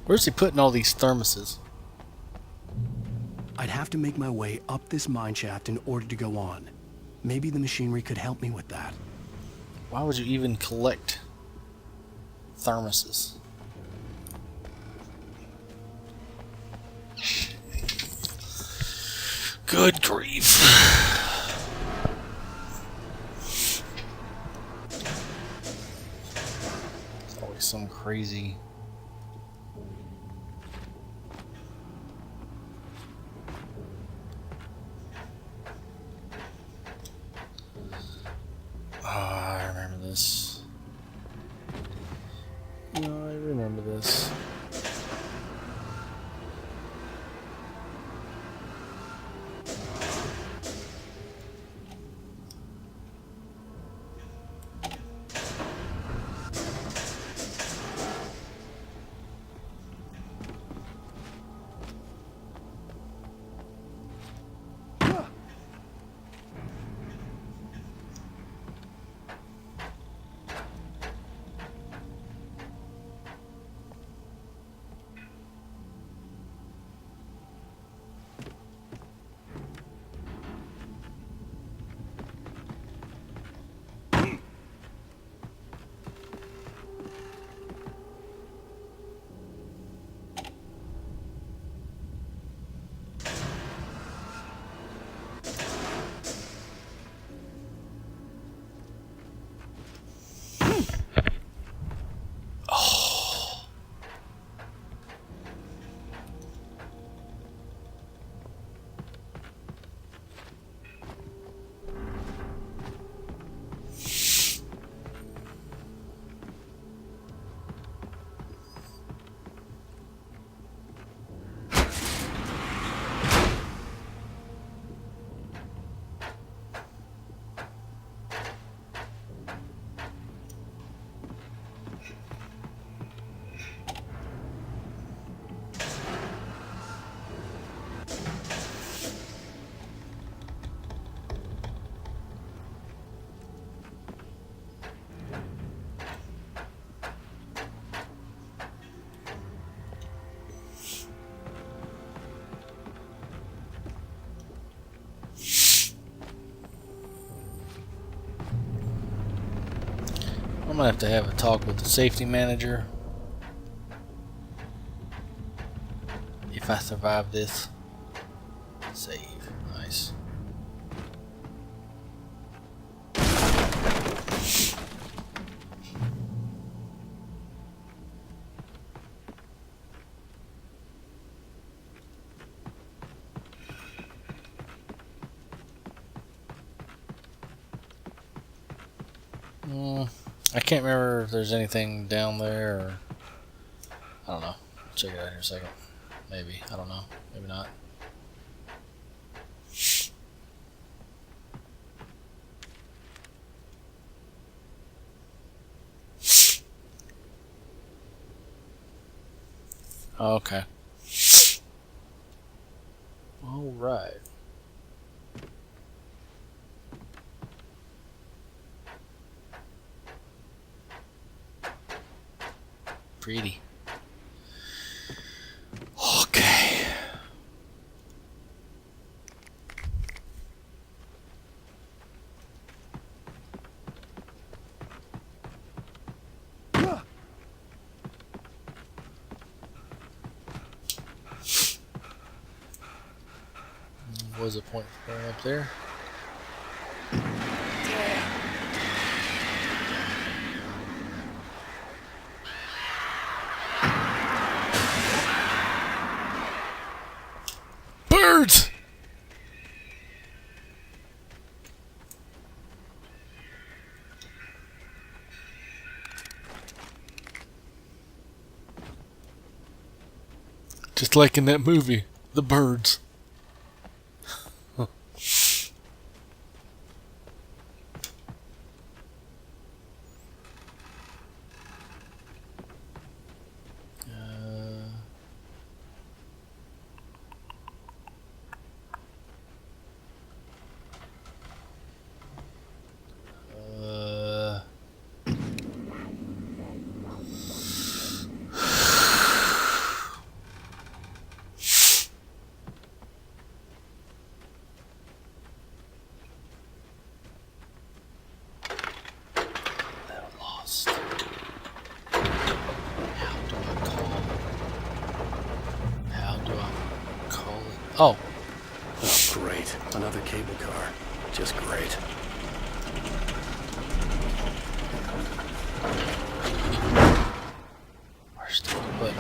Where's he putting all these thermoses? I'd have to make my way up this mine shaft in order to go on. Maybe the machinery could help me with that. Why would you even collect thermoses? Good grief. It's always some crazy... I remember this. No, I remember this. I'm gonna have to have a talk with the safety manager if I survive this. Save. Nice. I can't remember if there's anything down there, or I don't know. Check it out here in a second. Maybe. I don't know. Maybe not. Okay. All right. Pretty. Okay. What was the point for going up there? Birds! Just like in that movie, The Birds. Oh. Oh, great. Another cable car. Just great. Where's the button?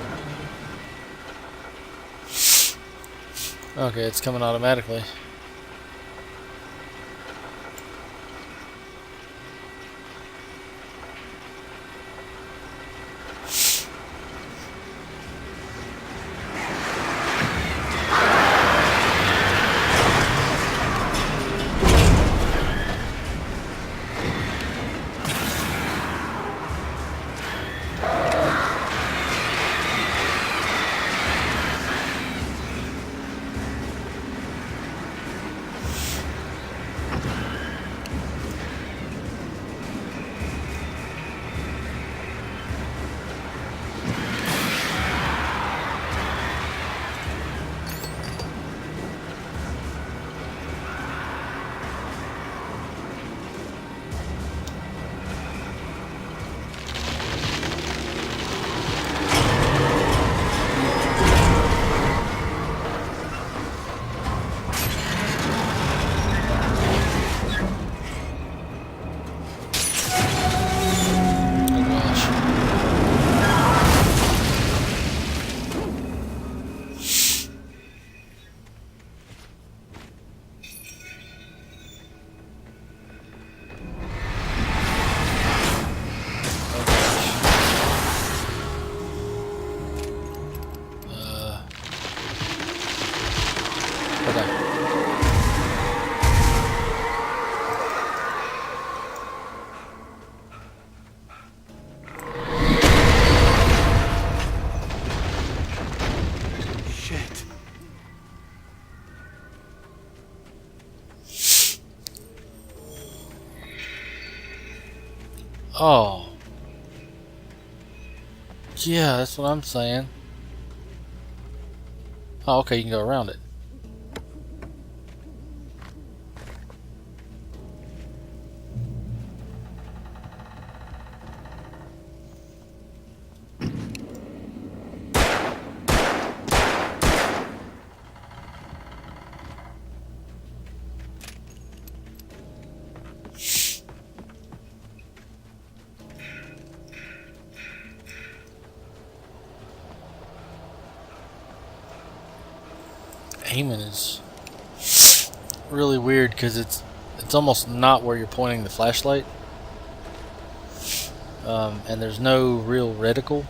Okay, it's coming automatically. Oh. Yeah, that's what I'm saying. Oh, okay, you can go around it. aiming is really weird because it's almost not where you're pointing the flashlight, and there's no real reticle.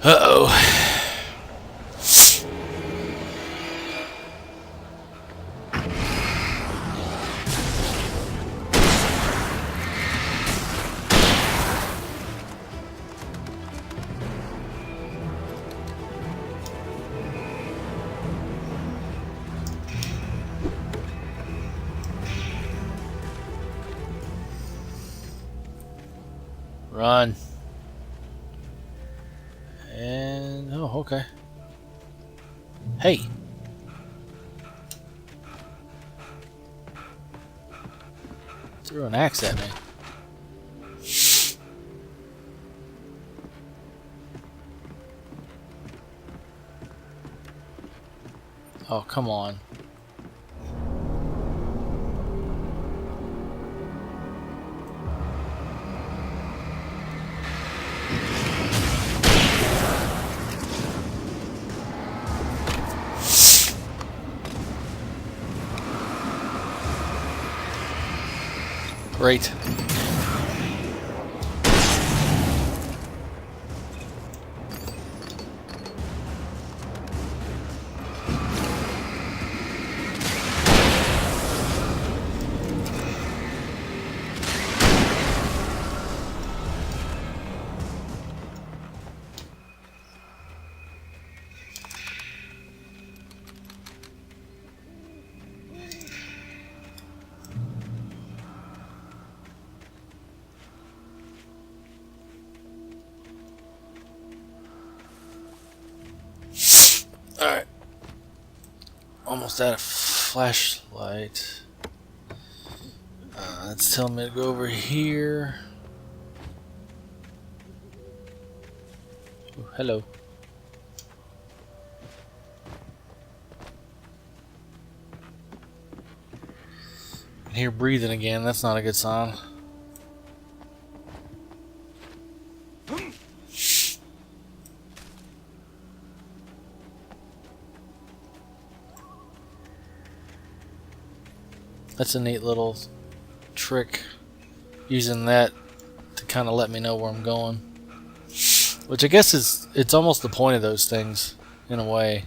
Uh-oh. Run. And oh, okay. Hey. Threw an axe at me. Oh, come on. Great. Alright. Almost out of flashlight. It's telling me to go over here. Oh, hello. I can hear breathing again. That's not a good sign. That's a neat little trick, using that to kind of let me know where I'm going. Which I guess it's almost the point of those things, in a way.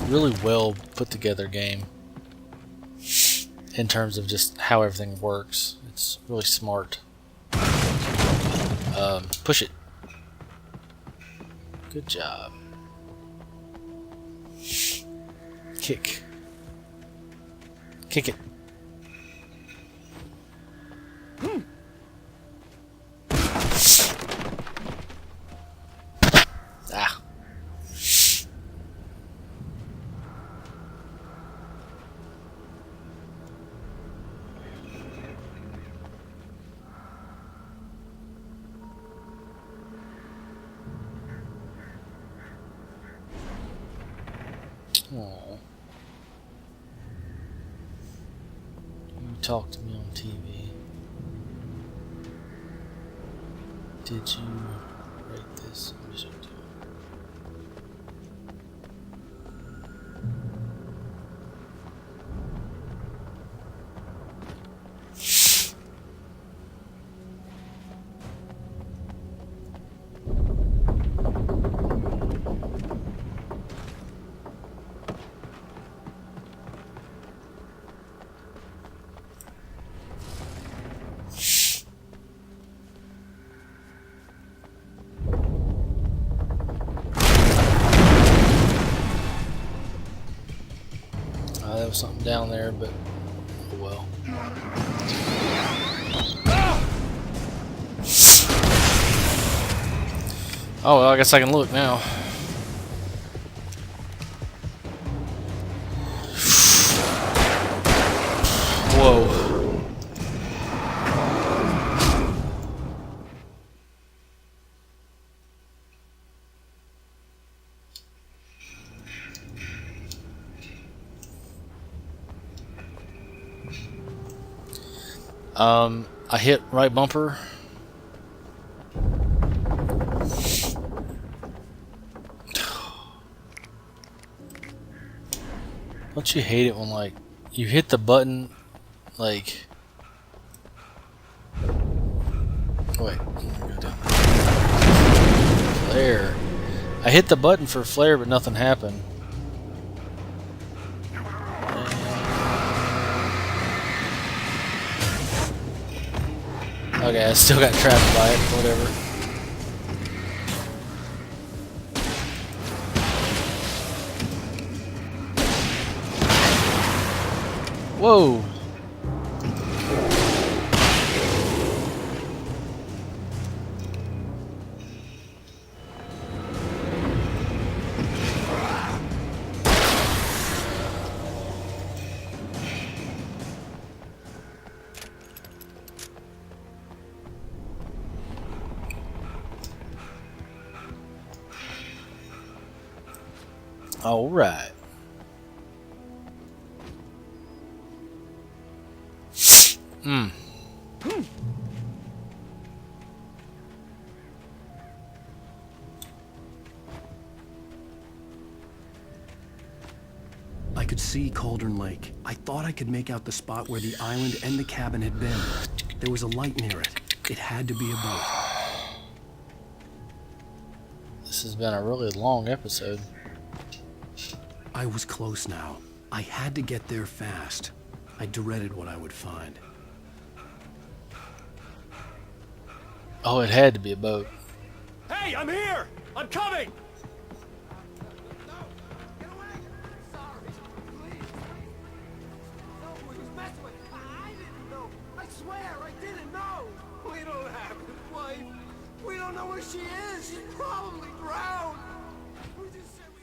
Really well put together game. In terms of just how everything works. It's really smart. Push it. Good job. Kick. Kick it. Ah. Aww. You talked to me on TV. Did you write this? There was something down there, but oh well. Oh well, I guess I can look now. Whoa. I hit right bumper. Don't you hate it when, like, you hit the button, like... Wait. Flare. I hit the button for flare, but nothing happened. Okay, I still got trapped by it, whatever. Whoa! All right. I could see Cauldron Lake. I thought I could make out the spot where the island and the cabin had been. There was a light near it. It had to be a boat. This has been a really long episode. I was close now. I had to get there fast. I dreaded what I would find. Oh, it had to be a boat. Hey, I'm here! I'm coming! I swear, I didn't know! We don't have his wife. We don't know where she is. She's probably drowned. We just said we...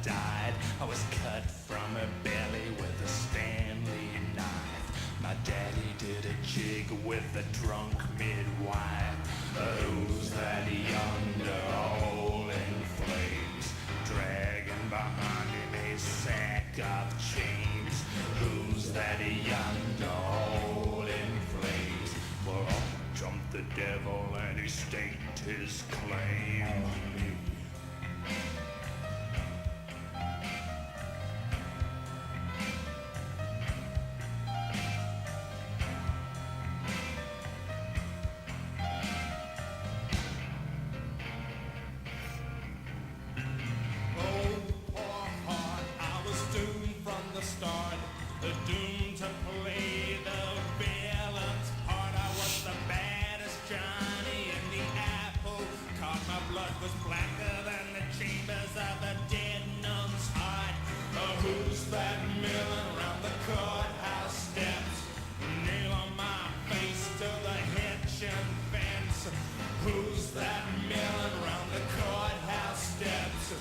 died. I was cut from her belly with a Stanley knife. My daddy did a jig with a drunk midwife. Who's that yonder hole in flames, dragging behind him a sack of chains? Who's that yonder hole in flames? Well, up jumped the devil and he staked his claim. Who's that milling round the courthouse steps?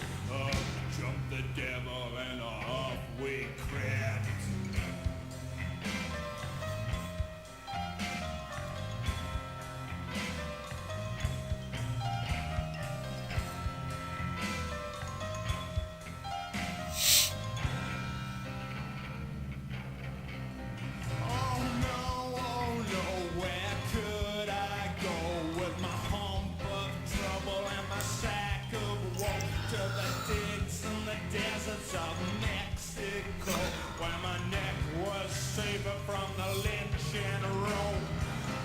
deserts of Mexico, where my neck was safer from the lynching rope.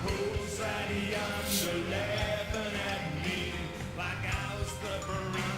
Who's that yonder laughing at me like I was the burrito?